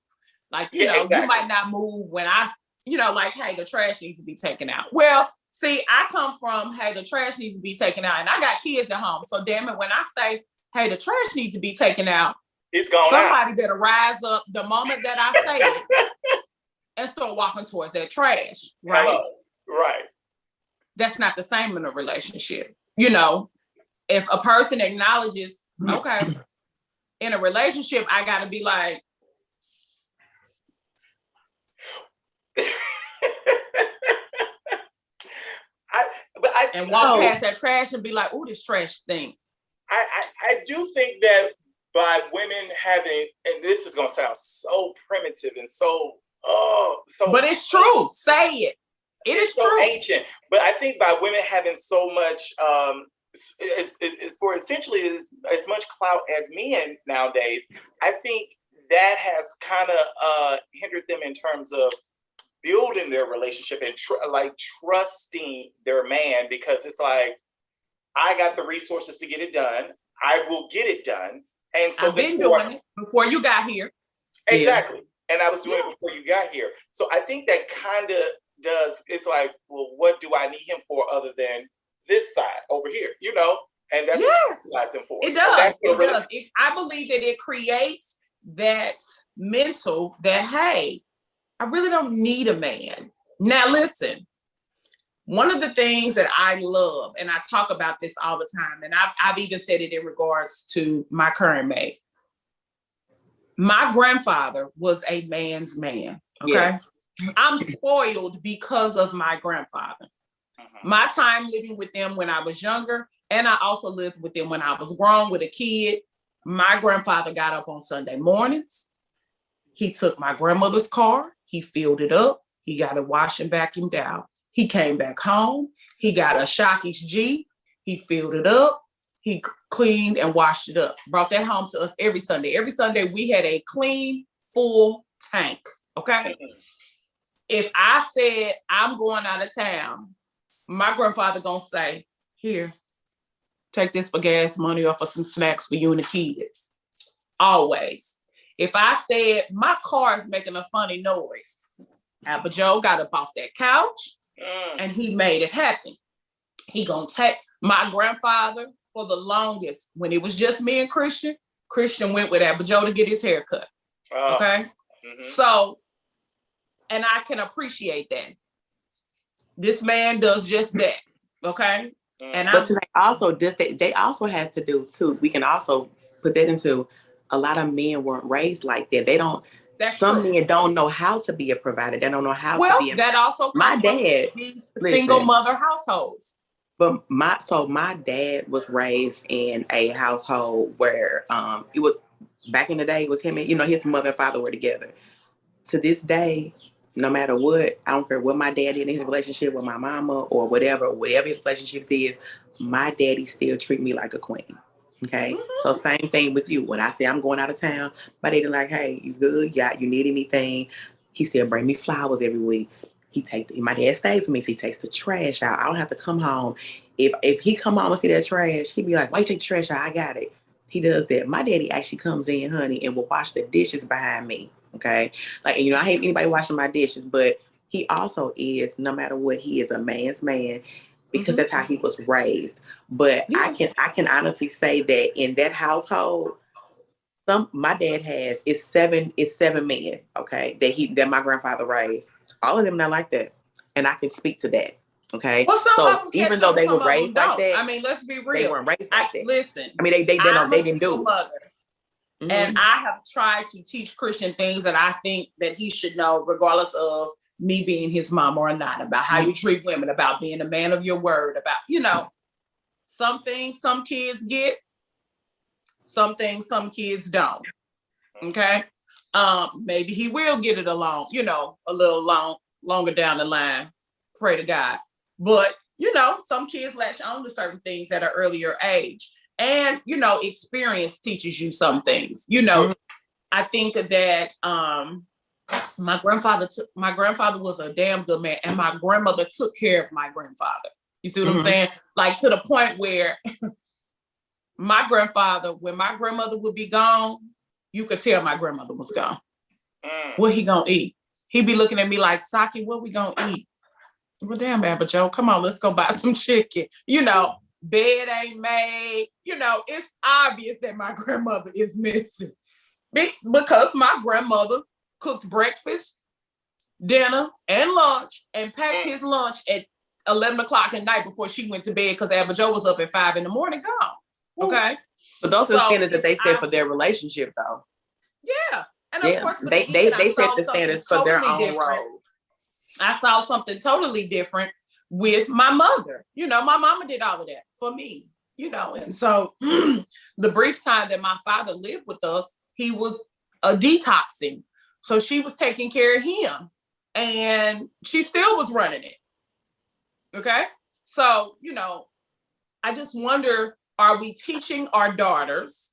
Like exactly. You might not move when like, hey, the trash needs to be taken out. Well, see, I come from, hey, the trash needs to be taken out, and I got kids at home. So damn it, when I say, hey, the trash needs to be taken out, it's gone somebody out. Better rise up the moment that I say it and start walking towards that trash. Right? Hello. Right. That's not the same in a relationship. If a person acknowledges, okay, in a relationship, I gotta be like, and walk past that trash and be like, "Ooh, this trash thing." I do think that by women having, and this is gonna sound so primitive and so, but it's true. Say it. It is so true. Ancient. But I think by women having so much, for essentially as much clout as men nowadays, I think that has kind of hindered them in terms of building their relationship and trusting their man, because it's like, I got the resources to get it done. I will get it done. And so I've been doing it before you got here. Exactly. Yeah. And I was doing it before you got here. So I think that kind of does, it's like, well, what do I need him for other than this side over here? And that's what him for. It does. It does. I believe that it creates that mental that, hey, I really don't need a man. Now, listen, one of the things that I love, and I talk about this all the time, and I've even said it in regards to my current mate. My grandfather was a man's man. Okay. Yes. I'm spoiled because of my grandfather. My time living with them when I was younger, and I also lived with them when I was grown with a kid. My grandfather got up on Sunday mornings. He took my grandmother's car. He filled it up. He got it washed and vacuumed out. He came back home. He got a Shockies G. He filled it up. He cleaned and washed it up. Brought that home to us every Sunday. Every Sunday we had a clean, full tank. Okay. If I said I'm going out of town, my grandfather gonna say, here, take this for gas money or for some snacks for you and the kids. Always. If I said my car is making a funny noise, Abba Joe got up off that couch and he made it happen. He gonna take my grandfather for the longest, when it was just me and Christian went with Abba Joe to get his hair cut. Okay. So, and I can appreciate that. This man does just that. Okay. And but they also has to do too. We can also put that into a lot of men weren't raised like that. They don't. Some men don't know how to be a provider. They don't know how to be. That also comes my dad these single mother households. But my dad was raised in a household where it was back in the day. It was him and his mother and father were together. To this day, no matter what, I don't care what my dad did in his relationship with my mama or whatever his relationships is, my daddy still treat me like a queen. Okay. So same thing with you. When I say I'm going out of town, my daddy like, hey, you good? Yeah, you need anything? He still bring me flowers every week. My dad stays with me, so he takes the trash out. I don't have to come home. If he come home and see that trash, he'd be like, why you take the trash out? I got it. He does that. My daddy actually comes in, honey, and will wash the dishes behind me. Okay. Like, I hate anybody washing my dishes, but he also is, no matter what, he is a man's man because that's how he was raised. But I can honestly say that in that household, my dad has is seven men, okay, that my grandfather raised. All of them not like that. And I can speak to that. Okay. Well, so even though they were raised like that, I mean, let's be real. They weren't raised like that. Listen. I mean, they didn't do it. And I have tried to teach Christian things that I think that he should know, regardless of me being his mom or not, about how you treat women, about being a man of your word, about, some things some kids get, some things some kids don't. Okay. Maybe he will get it along, a little longer down the line. Pray to God. But, some kids latch on to certain things at an earlier age. And, experience teaches you some things. I think that my grandfather was a damn good man, and my grandmother took care of my grandfather. You see what I'm saying? Like, to the point where my grandfather, when my grandmother would be gone, you could tell my grandmother was gone. What he gonna eat? He'd be looking at me like, Saki, what we gonna eat? Well, damn, Abba Joe, come on, let's go buy some chicken. Bed ain't made. It's obvious that my grandmother is missing. Because my grandmother cooked breakfast, dinner, and lunch, and packed his lunch at 11 o'clock at night before she went to bed, because Abba Joe was up at 5 a.m. gone. Okay? But those are standards that they set for their relationship, though. Yeah. And of course, they set the standards for their own roles. I saw something totally different with my mother. My mama did all of that for me, and so the brief time that my father lived with us, he was detoxing. So she was taking care of him, and she still was running it. Okay. So, I just wonder, are we teaching our daughters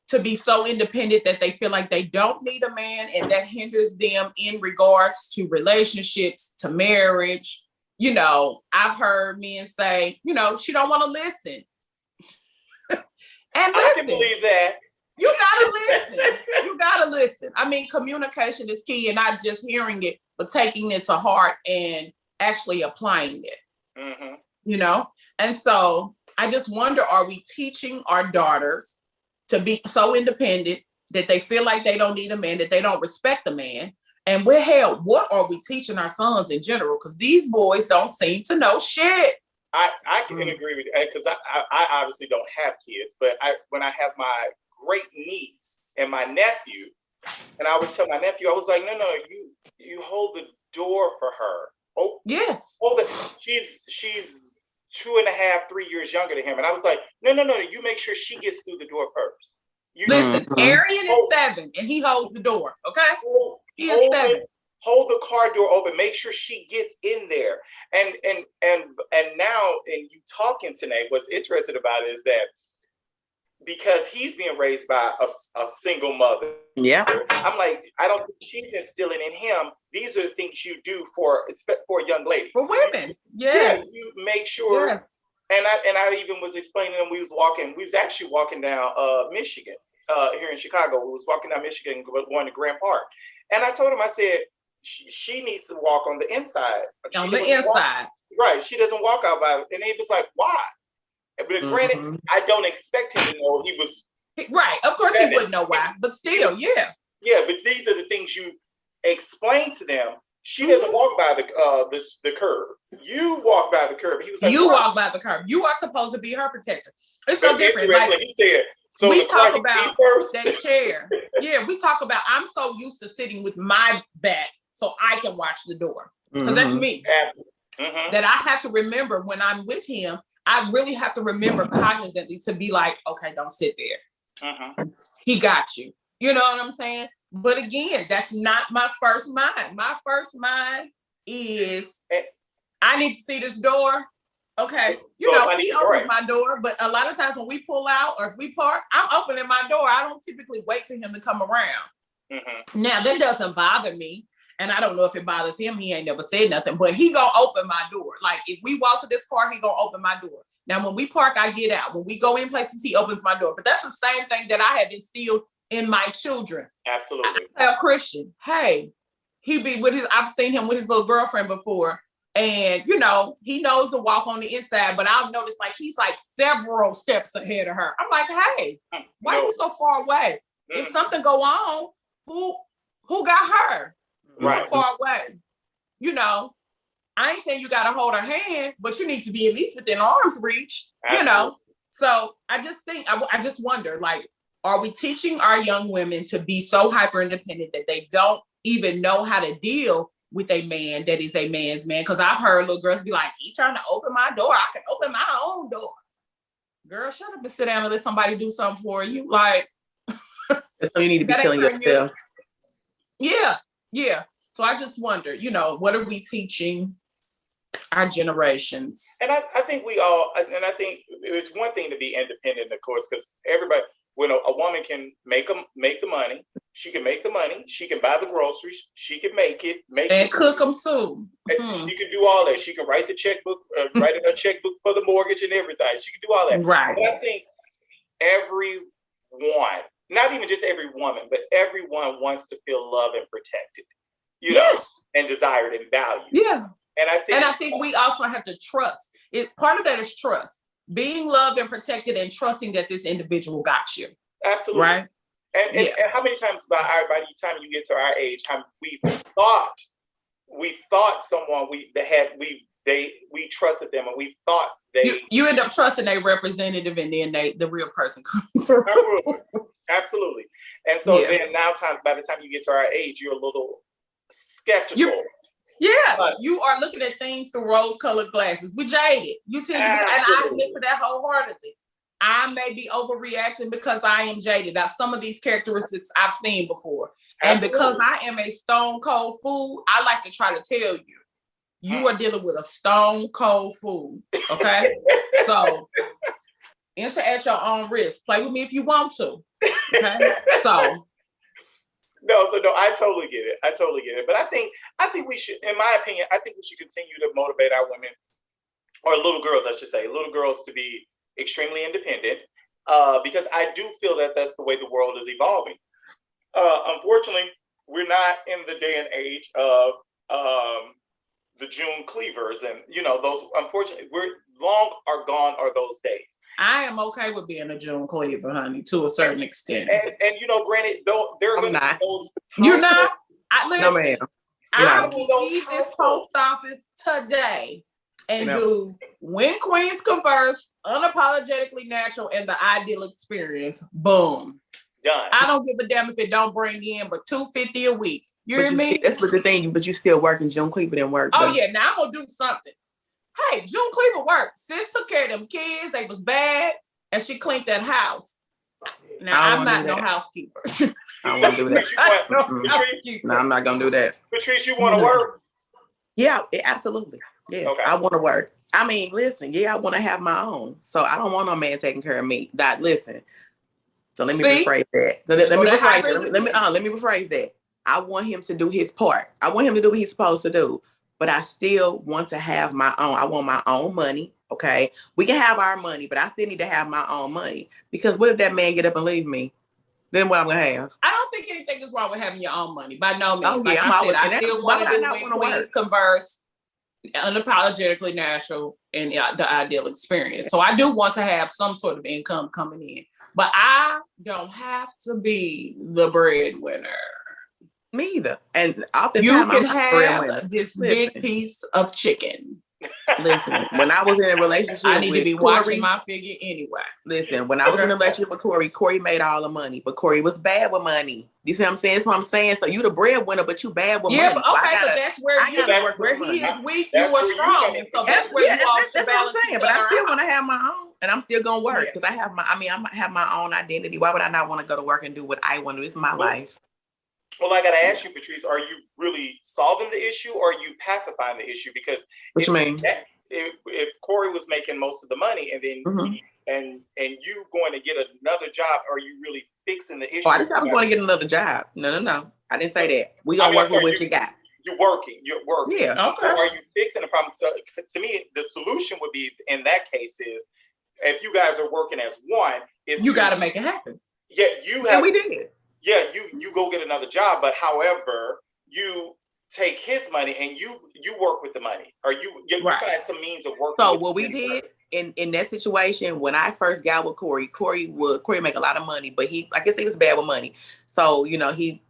to be so independent that they feel like they don't need a man, and that hinders them in regards to relationships, to marriage? I've heard men say, she don't want to listen. And I can believe that. You gotta listen. I mean, communication is key, and not just hearing it, but taking it to heart and actually applying it. And so I just wonder, are we teaching our daughters to be so independent that they feel like they don't need a man, that they don't respect a man? And what are we teaching our sons in general? Because these boys don't seem to know shit. I can agree with you, because I obviously don't have kids, but when I have my great niece and my nephew, and I would tell my nephew, I was like, no, you hold the door for her. Oh, yes. She's 2.5, 3 years younger than him. And I was like, no, you make sure she gets through the door first. Listen, Arian is 7 and he holds the door. Okay. He is 7. Hold the car door open. Make sure she gets in there. And now, in you talking tonight, what's interesting about it is that because he's being raised by a single mother. Yeah. I'm like, I don't think she's instilling in him. These are the things you do for a young lady. For women. Yes. Yeah, you make sure. Yes. And I even was explaining to him, we was actually walking down Michigan, here in Chicago. We was walking down Michigan going to Grant Park. And I told him, I said, she needs to walk on the inside. On the inside. Right. She doesn't walk out by it. And he was like, why? But granted, I don't expect him to know he was. Right. Of course he wouldn't know why. But still, yeah. Yeah, but these are the things you explain to them. She doesn't walk by the curb. You walk by the curb. He was like, you walk by the curb. You are supposed to be her protector. It's so different. Like, he said, so we talk about that chair. Yeah, we talk about, I'm so used to sitting with my back so I can watch the door. Because that's me. That I have to remember when I'm with him, I really have to remember cognizantly to be like, okay, don't sit there. He got you. You know what I'm saying? But again, that's not my first mind. My first mind is, I need to see this door. Okay. You know, he opens my door, but a lot of times when we pull out or if we park, I'm opening my door. I don't typically wait for him to come around. Now, that doesn't bother me. And I don't know if it bothers him. He ain't never said nothing, but he gonna open my door. Like if we walk to this car, he gonna open my door. Now, when we park, I get out. When we go in places, he opens my door. But that's the same thing that I have instilled in my children. Absolutely. I tell Christian, hey, he be with I've seen him with his little girlfriend before. And, you know, he knows to walk on the inside, but I'll notice like he's like several steps ahead of her. I'm like, hey, why are you so far away? If something go on, who got her? Right. So far away. You know, I ain't saying you got to hold her hand, but you need to be at least within arm's reach, you know? So I just think, I just wonder, like, are we teaching our young women to be so hyper independent that they don't even know how to deal with a man that is a man's man? Because I've heard little girls be like, he trying to open my door. I can open my own door. Girl, shut up and sit down and let somebody do something for you. Like, that's what you need to be telling yourself. Yeah. So I just wonder, you know, what are we teaching our generations? And I think I think it's one thing to be independent, of course, because everybody, when a woman can make the money, she can make the money, she can buy the groceries, she can make it, cook them too. She can do all that. She can write the checkbook, write in her checkbook for the mortgage and everything. She can do all that. Right. But I think everyone, not even just every woman, but everyone wants to feel loved and protected, you know, and desired and valued. Yeah. And I think we also have to trust. Part of that is trust. Being loved and protected and trusting that this individual got you. Absolutely. Right. And how many times by the time you get to our age, we thought someone we trusted them and we thought you end up trusting a representative and then the real person comes through. Absolutely. And so then by the time you get to our age, you're a little skeptical. You are looking at things through rose-colored glasses. We jaded. You tend to be, and I admit to that wholeheartedly. I may be overreacting because I am jaded. Now, some of these characteristics I've seen before. And because I am a stone cold fool, I like to try to tell you, you are dealing with a stone cold fool. Okay? So, enter at your own risk. Play with me if you want to. Okay? So. No, I totally get it. But I think we should, in my opinion, I think we should continue to motivate our women, or little girls, I should say, to be extremely independent, because I do feel that that's the way the world is evolving. Unfortunately, we're not in the day and age of the June cleavers, and you know those. Unfortunately, long are gone are those days. I am okay with being a June cleaver, honey, to a certain extent. And you know, granted, there are going to be those. You're not. No, ma'am. I will leave this post office today and do When Queens Converse, Unapologetically Natural, and the Ideal Experience. Boom. Done. I don't give a damn if it don't bring in but $250 a week. You hear me? That's the thing, but you still working. June Cleaver didn't work. Oh, yeah. Now I'm going to do something. hey, June Cleaver worked. Sis took care of them kids. They was bad. And she cleaned that house. Now, I'm not no housekeeper. I won't do that. No, I'm not going to do that. Patrice, you want to work? Yeah, absolutely. Yes, okay. I want to work. I mean, listen, I want to have my own. So I don't want no man taking care of me. Listen. So let me rephrase that. Let me rephrase that. I want him to do his part. I want him to do what he's supposed to do. But I still want to have my own. I want my own money. Okay. We can have our money, but I still need to have my own money. Because what if that man get up and leave me? Then what I'm gonna have? I don't think anything is wrong with having your own money. By no means. I still want to do Win Queens Converse, unapologetically natural, and the ideal experience. So I do want to have some sort of income coming in, but I don't have to be the breadwinner. Me either. And oftentimes you can have this big piece of chicken. Listen, when I was in a relationship, I need to be Corey, watching my figure anyway. Listen, when I was in a relationship with Corey made all the money, but Corey was bad with money. You see what I'm saying? That's what I'm saying. So you the breadwinner, but you bad with money. But that's where he is weak, you are strong. And so that's where you all should balance. What I'm saying. But I still want to have my own, and I'm still gonna work because I have my own identity. Why would I not want to go to work and do what I want to do? It's my life. Well, I got to ask you, Patrice, are you really solving the issue or are you pacifying the issue? Because what you mean? If Corey was making most of the money and then and you going to get another job, are you really fixing the issue? Oh, I didn't say I was going to get another job. No. I didn't say that. We gonna work with what you got. You're working. Yeah. Okay. Or are you fixing the problem? So to me, the solution would be in that case is if you guys are working as one, you got to make it happen. Yeah, and we did. Yeah, you go get another job, but however, you take his money and you work with the money, or you find some means of working. So what we did in that situation, when I first got with Corey make a lot of money, but he was bad with money. So he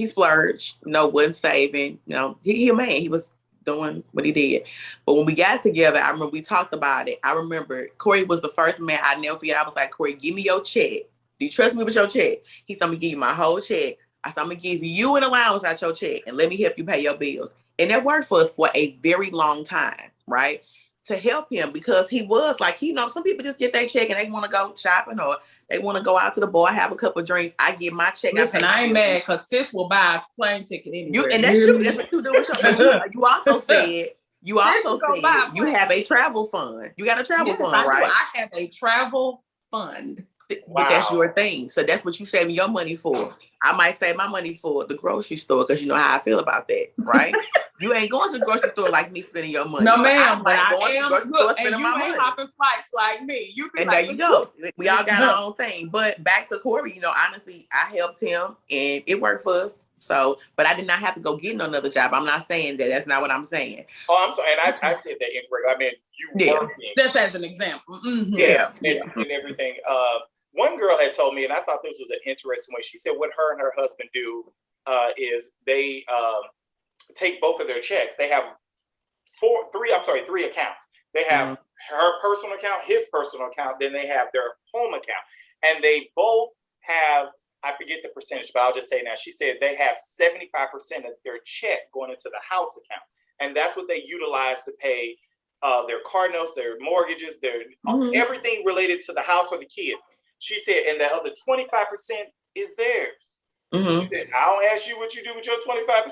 splurged, wasn't saving. He a man. He was doing what he did. But when we got together, I remember we talked about it. I remember Corey was the first man I never forget. I was like, Corey, give me your check. Do you trust me with your check? He said, I'm going to give you my whole check. I said, I'm going to give you an allowance out your check and let me help you pay your bills. And that worked for us for a very long time, right? To help him because he was like, some people just get their check and they want to go shopping or they want to go out to the bar, have a couple of drinks. I get my check. Listen, I ain't mad because sis will buy a plane ticket anywhere. That's true. That's what you do with your you also said you have a travel fund. You got a travel fund, right? I have a travel fund. But that's your thing. So that's what you saving your money for. I might save my money for the grocery store because you know how I feel about that, right? You ain't going to the grocery store like me spending your money. No, ma'am. But I am. Look, and you ain't hopping flights like me. And there you go. We all got our own thing. But back to Corey, honestly, I helped him and it worked for us. So, but I did not have to go get another job. I'm not saying that. That's not what I'm saying. Oh, I'm sorry. And I said that incorrect. I mean, you working. Just as an example. Mm-hmm. Yeah. And everything. One girl had told me, and I thought this was an interesting way. She said what her and her husband do is they take both of their checks. They have three accounts. They have her personal account, his personal account, then they have their home account. And they both have, I forget the percentage, but I'll just say now, she said they have 75% of their check going into the house account. And that's what they utilize to pay their car notes, their mortgages, their everything related to the house or the kids. She said, and the other 25% is theirs. She said, I don't ask you what you do with your 25%.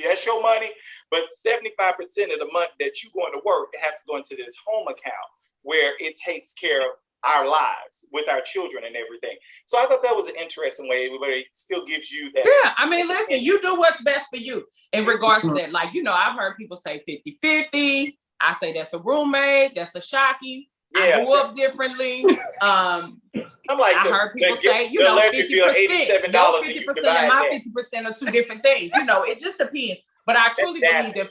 That's your money. But 75% of the month that you going to work, it has to go into this home account where it takes care of our lives with our children and everything. So I thought that was an interesting way where it still gives you that. Yeah, I mean, listen, you do what's best for you in regards to that. Like, I've heard people say 50-50. I say that's a roommate, that's a shocky. I grew up differently. I'm like, I heard people say, 50%. Your 50% and my 50% are two different things. It just depends. But I truly believe that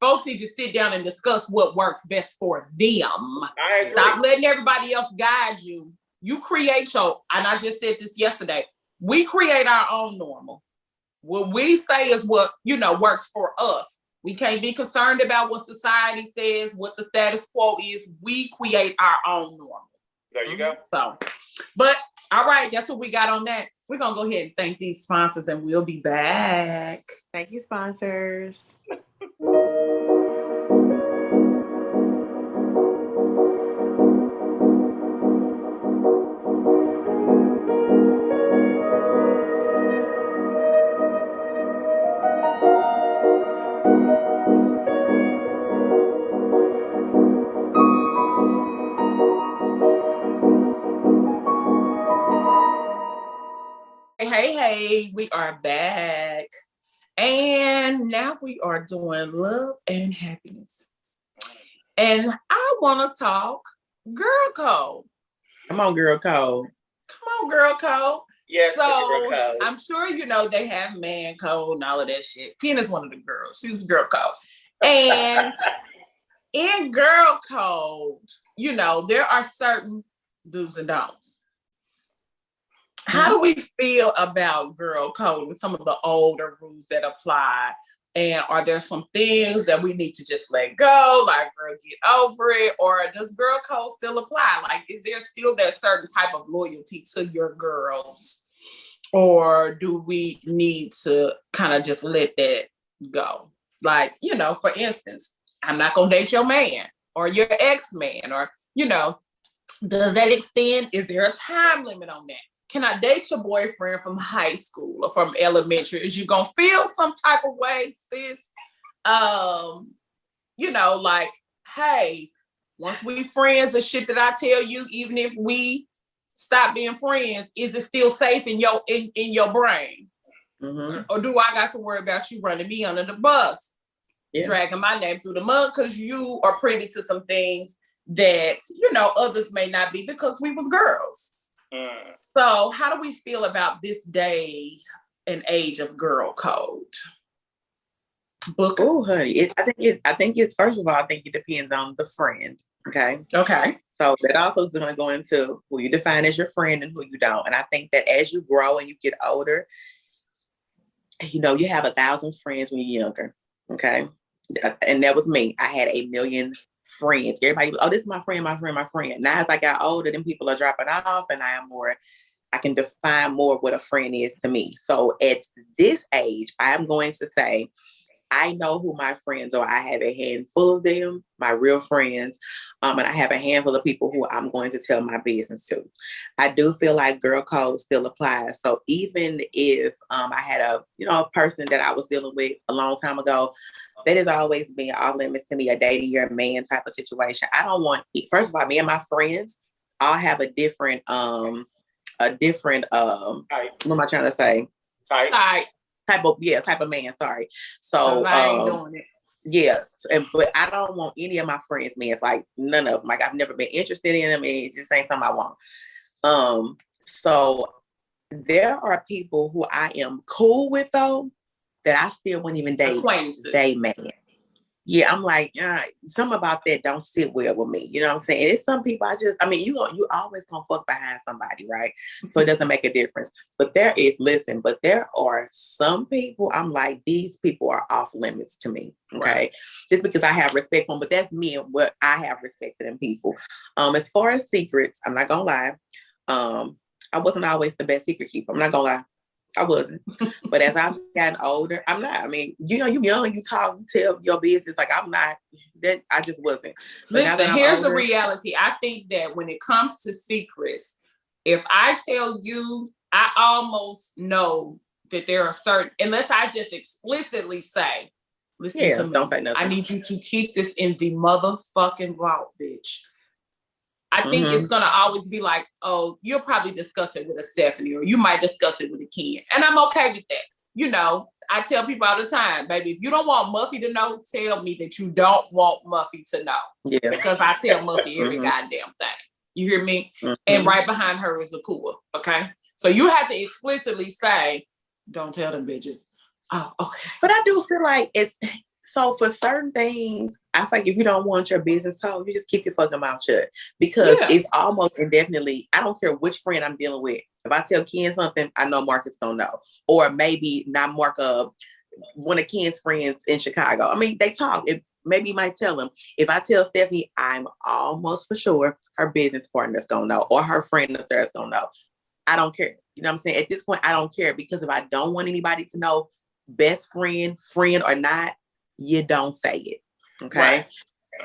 folks need to sit down and discuss what works best for them. Stop letting everybody else guide you. You create your, and I just said this yesterday, we create our own normal. What we say is what, works for us. We can't be concerned about what society says, what the status quo is. We create our own normal. There you go. So, but all right, that's what we got on that. We're going to go ahead and thank these sponsors and we'll be back. Thank you, sponsors. Hey, we are back. And now we are doing love and happiness. And I want to talk girl code. Come on, girl code. Come on, girl code. Yes, so girl code. I'm sure you know they have man code and all of that shit. Tina's one of the girls. She's girl code. And in girl code, you know, there are certain do's and don'ts. How do we feel about girl code and some of the older rules that apply? And are there some things that we need to just let go, like, girl, get over it? Or does girl code still apply? Like, is there still that certain type of loyalty to your girls? Or do we need to kind of just let that go? Like, you know, for instance, I'm not going to date your man or your ex-man, or, you know, does that extend? Is there a time limit on that? Can I date your boyfriend from high school or from elementary? Is you gonna feel some type of way, sis? You know, like, hey, once we friends, the shit that I tell you, even if we stop being friends, is it still safe in your brain? Mm-hmm. Or do I got to worry about you running me under the bus, dragging my name through the mud because you are privy to some things that, you know, others may not be because we was girls. So how do we feel about this day and age of girl code? Booker? Oh, honey, I think it's first of all, I think it depends on the friend. Okay. So that also is going to go into who you define as your friend and who you don't. And I think that as you grow and you get older, you know, you have 1,000 friends when you're younger. Okay. And that was me. I had 1 million friends. Everybody, oh, this is my friend. Now as I got older, then people are dropping off, and I can define more what a friend is to me. So at this age, I'm going to say, I know who my friends are. I have a handful of them, my real friends, and I have a handful of people who I'm going to tell my business to. I do feel like girl code still applies. So even if I had a person that I was dealing with a long time ago, that has always been off limits to me, a dating your man type of situation. I don't want, first of all, me and my friends all have a different what am I trying to say? Type of man, sorry. So I ain't doing it. Yeah, but I don't want any of my friends' men. It's like none of them. Like I've never been interested in them, and it just ain't something I want. So there are people who I am cool with though, that I still wouldn't even date man. Yeah, I'm like, something about that don't sit well with me. You know what I'm saying? And it's some people you always gonna fuck behind somebody, right? So it doesn't make a difference. But there are some people I'm like, these people are off limits to me. Okay. Right. Just because I have respect for them, but that's me and what I have respected in people. As far as secrets, I'm not gonna lie. I wasn't always the best secret keeper. I'm not gonna lie. I wasn't. But as I've gotten older, I'm not. I mean, you young, you talk, tell your business. Like I'm not, that I just wasn't. But listen, here's the reality. I think that when it comes to secrets, if I tell you, I almost know that there are certain, unless I just explicitly say, listen to me, don't say nothing. I need you to keep this in the motherfucking vault, bitch. I think it's going to always be like, oh, you'll probably discuss it with a Stephanie, or you might discuss it with a Ken. And I'm okay with that. You know, I tell people all the time, baby, if you don't want Muffy to know, tell me that you don't want Muffy to know. Yeah. Because I tell Muffy every goddamn thing. You hear me? And right behind her is Akua. Okay? So you have to explicitly say, don't tell them bitches. Oh, okay. But I do feel like so for certain things, I think if you don't want your business told, you just keep your fucking mouth shut. Because it's almost indefinitely, I don't care which friend I'm dealing with. If I tell Ken something, I know Mark is going to know. Or maybe not Mark, one of Ken's friends in Chicago. I mean, they talk. Maybe you might tell him. If I tell Stephanie, I'm almost for sure her business partner's going to know. Or her friend up there is going to know. I don't care. You know what I'm saying? At this point, I don't care. Because if I don't want anybody to know, best friend or not, you don't say it. Okay. Right.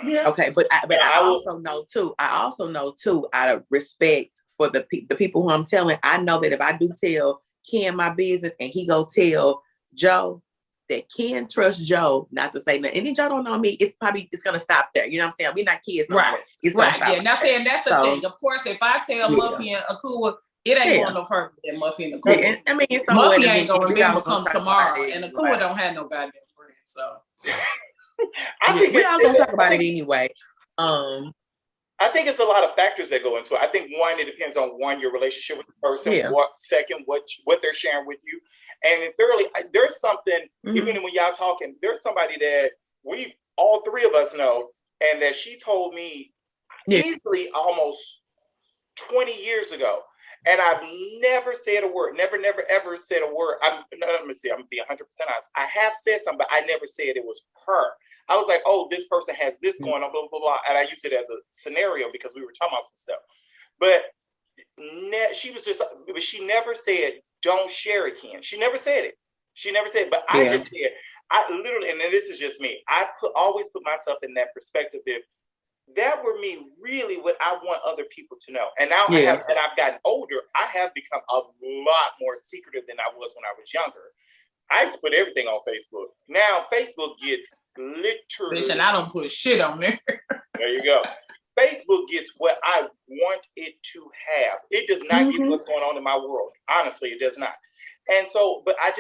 Yeah. Okay. But I also know too, out of respect for the people who I'm telling, I know that if I do tell Ken my business and he go tell Joe, that Ken trust Joe not to say nothing. And then Joe don't know me, it's going to stop there. You know what I'm saying? We're not kids. No right. More. It's right. Yeah. Now saying that's the thing. Of course, if I tell Muffy and Akua, It ain't going no further than Muffy and Nakua. Yeah, I mean, so Muffy ain't gonna remember come tomorrow, and Nakua don't have no goddamn friends. So I think we all gonna talk about it anyway. I think it's a lot of factors that go into it. I think one, it depends on your relationship with the person. Yeah. Second, what they're sharing with you, and thirdly, there's something. Even when y'all talking, there's somebody that we all three of us know, and that she told me easily almost 20 years ago. And I've never said a word, never, ever said a word. I'm going to be 100% honest. I have said something, but I never said it was her. I was like, oh, this person has this going on, blah, blah, blah. And I used it as a scenario because we were talking about some stuff. But she never said, don't share it, Ken. She never said it. But I just said, I literally, and this is just me, I always put myself in that perspective. If that were me, really what I want other people to know. And now I've gotten older, I have become a lot more secretive than I was when I was younger. I used to put everything on Facebook. Now Facebook gets literally... Bitch, and I don't put shit on there. There you go. Facebook gets what I want it to have. It does not get what's going on in my world. Honestly, it does not. And so, but I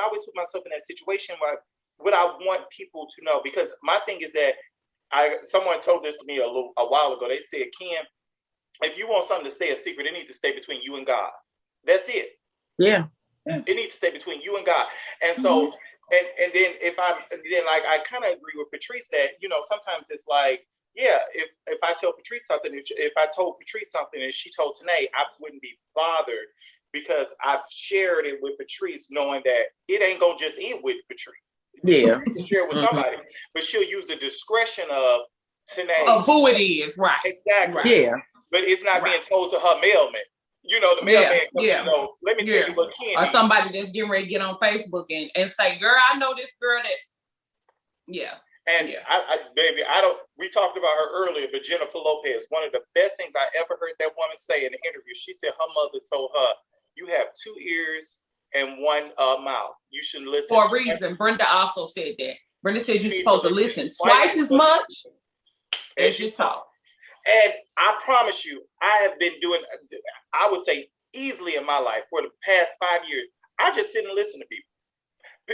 always put myself in that situation where what I want people to know, because my thing is that someone told this to me a while ago. They said, Ken, if you want something to stay a secret, it needs to stay between you and God. That's it. Yeah. It needs to stay between you and God. And so, and then I kind of agree with Patrice that, sometimes it's like, yeah, if I tell Patrice something, if I told Patrice something and she told Tanae, I wouldn't be bothered because I've shared it with Patrice, knowing that it ain't gonna just end with Patrice. Yeah. Share it with somebody, but she'll use the discretion of Tanae. Of who it is, right. Exactly. Right. Yeah. But it's not being told to her mailman. The mailman, let me tell you what Ken or somebody that's getting ready to get on Facebook and say, girl, I know this girl that, And we talked about her earlier, but Jennifer Lopez, one of the best things I ever heard that woman say in the interview, she said her mother told her, you have 2 ears and 1 mouth. You should listen. For a reason. Brenda also said that. Brenda said you're supposed to listen twice as much as you talk. And I promise you, I have been doing, I would say easily in my life for the past 5 years, I just sit and listen to people.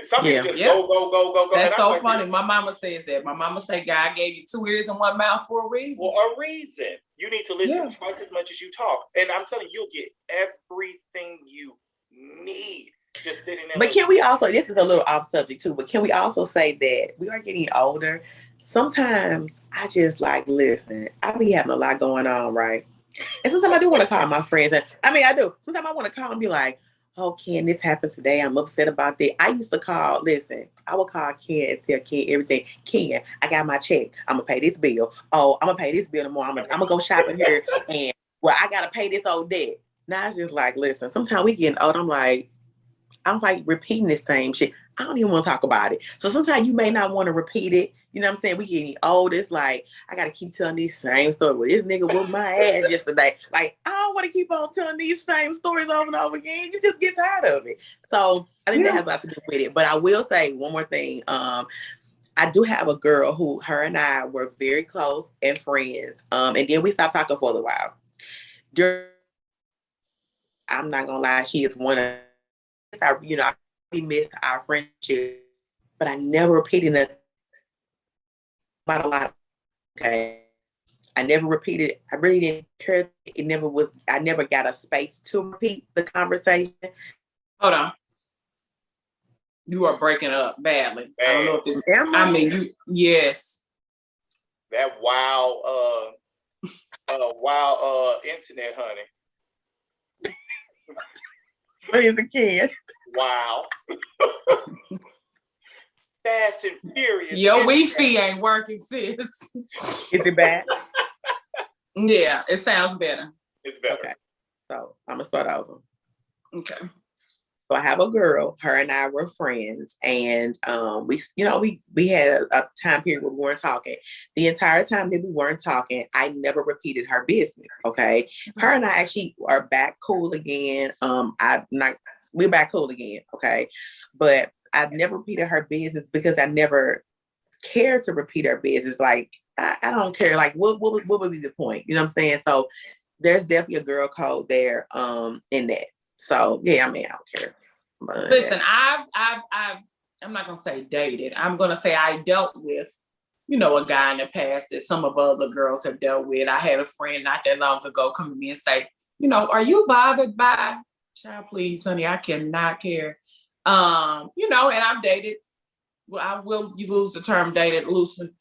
Some people just go. That's so funny. My mama says that. My mama say God gave you 2 ears and 1 mouth for a reason. For a reason. You need to listen twice as much as you talk. And I'm telling you, you'll get everything you need just sitting there. But can we also, this is a little off subject too, but can we also say that we are getting older? Sometimes I just listen, I be having a lot going on, right? And sometimes I do want to call my friends. I do. Sometimes I want to call and be like, oh, Ken, this happened today. I'm upset about that. I used to I would call Ken and tell Ken everything. Ken, I got my check. I'm going to pay this bill. Oh, I'm going to pay this bill tomorrow. I'm going to go shopping here. And, I got to pay this old debt. Now it's just listen, sometimes we getting old. I'm repeating the same shit. I don't even want to talk about it. So sometimes you may not want to repeat it. You know what I'm saying? We getting old. It's I got to keep telling these same stories. Well, this nigga whooped my ass yesterday. I don't want to keep on telling these same stories over and over again. You just get tired of it. So I think that has a lot to do with it. But I will say one more thing. I do have a girl who, her and I were very close and friends. And then we stopped talking for a little while. I'm not going to lie. She is one of, I really missed our friendship, but I never repeated it about a lot. Okay. I never repeated. I really didn't care. It never was. I never got a space to repeat the conversation. Hold on. You are breaking up badly. Bad. I don't know if this. Yes. That wild internet, honey. What is a kid? Wow. Fast and furious. Your Wi-Fi ain't working, sis. Is it bad? Yeah, it sounds better. It's better. Okay. So I'm gonna start over. Okay. So I have a girl, her and I were friends, and we had a time period where we weren't talking. The entire time that we weren't talking, I never repeated her business. Okay. Her and I actually are back cool again. We're back cool again. Okay. But I've never repeated her business because I never cared to repeat her business. I don't care. What would be the point? You know what I'm saying? So there's definitely a girl code there in that. So yeah, I mean, I don't care. Listen, I'm not gonna say dated. I'm gonna say I dealt with, a guy in the past that some of other girls have dealt with. I had a friend not that long ago come to me and say, are you bothered by, child, please, honey, I cannot care. And I've dated, you lose the term dated, loosen,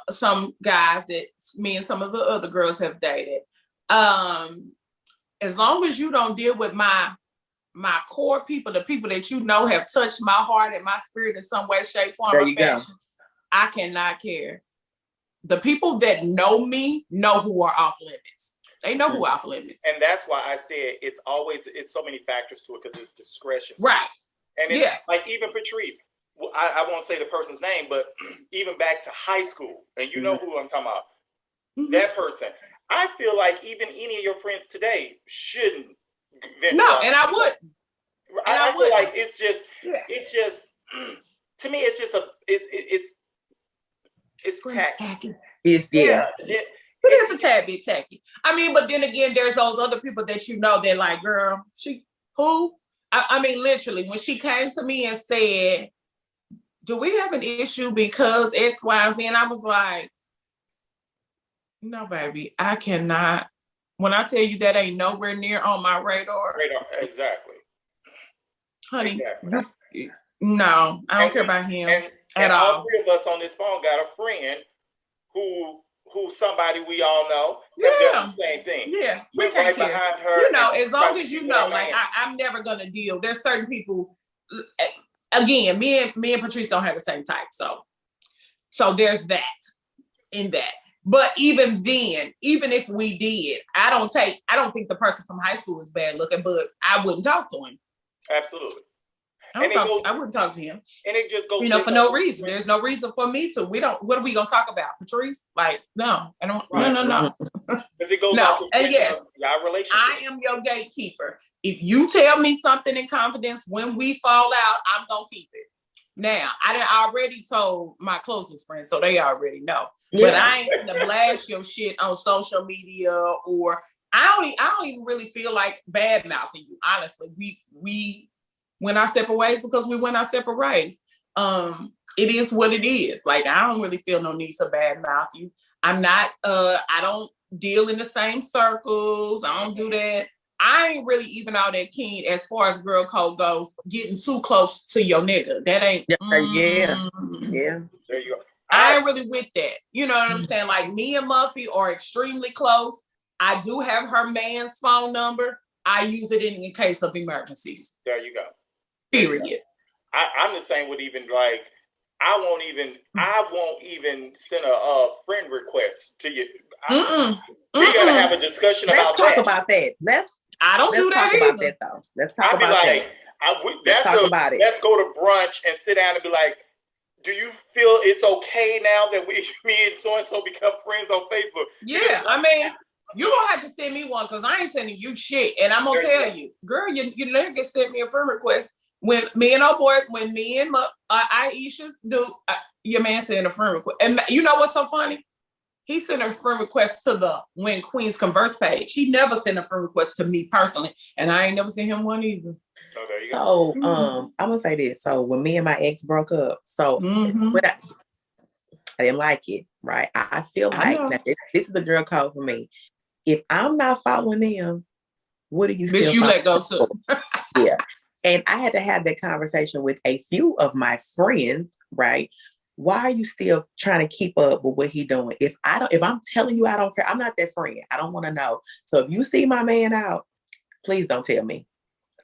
some guys that me and some of the other girls have dated. As long as you don't deal with my core people, the people that have touched my heart and my spirit in some way, shape, form, or fashion, I cannot care. The people that know me know who are off limits. They know who are off limits. And that's why I said it's so many factors to it, because it's discretion. Right. And it's like even Patrice, I won't say the person's name, but even back to high school, and you know who I'm talking about, that person. I feel like even any of your friends today shouldn't. No, and I would. I feel like it's just, to me, it's just it's tacky. It's it is a tad bit tacky. I mean, but then again, there's those other people that they're like, girl, who? I mean, literally, when she came to me and said, do we have an issue because X, Y, and Z? And I was like, no, baby, I cannot. When I tell you that ain't nowhere near on my radar. Exactly. Honey, no, I don't care about him at all. All three of us on this phone got a friend who somebody we all know. Yeah. The same thing. Yeah, we can't care. Behind her, as long as like I'm never gonna deal. There's certain people. Again, me and Patrice don't have the same type, so there's that in that. But even then, even if we did, I don't think the person from high school is bad looking, but I wouldn't talk to him. Absolutely. I wouldn't talk to him. And it just goes, for no reason. There's no reason for me to. What are we gonna talk about, Patrice? Like, no, I don't. Right. No. Because it goes and yes, our relationship. I am your gatekeeper. If you tell me something in confidence, when we fall out, I'm gonna keep it. Now, I already told my closest friends, so they already know. Yeah. But I ain't gonna blast your shit on social media, or I don't even really feel like bad mouthing you. Honestly, we went our separate ways because we went our separate ways. It is what it is. Like, I don't really feel no need to bad mouth you. I'm not. I don't deal in the same circles. I don't do that. I ain't really even all that keen as far as girl code goes, getting too close to your nigga. That ain't. Yeah. There you go. I ain't really with that. You know what I'm saying? Like, me and Muffy are extremely close. I do have her man's phone number. I use it in case of emergencies. There you go. Period. I'm the same with even like, I won't even send a friend request to you. We gotta have a discussion about that. Let's talk about that. I don't do that either. About that though. Let's talk about that. Let's go to brunch and sit down and be like, do you feel it's okay now that me and so-and-so become friends on Facebook? Yeah, I mean, you don't have to send me one because I ain't sending you shit. And I'm going to tell you, girl, you nigga sent me a friend request. When me and Aisha's do, your man sent a friend request. And you know what's so funny? He sent a friend request to the When Queens Converse page. He never sent a friend request to me personally. And I ain't never sent him one either. Oh, there you go. I'm going to say this. So when me and my ex broke up, when I didn't like it, right? I feel like now, this is a girl code for me. If I'm not following them, what do you still you let go too? Yeah. And I had to have that conversation with a few of my friends, right? Why are you still trying to keep up with what he doing? If I'm telling you I don't care, I'm not that friend. I don't want to know. So if you see my man out, please don't tell me.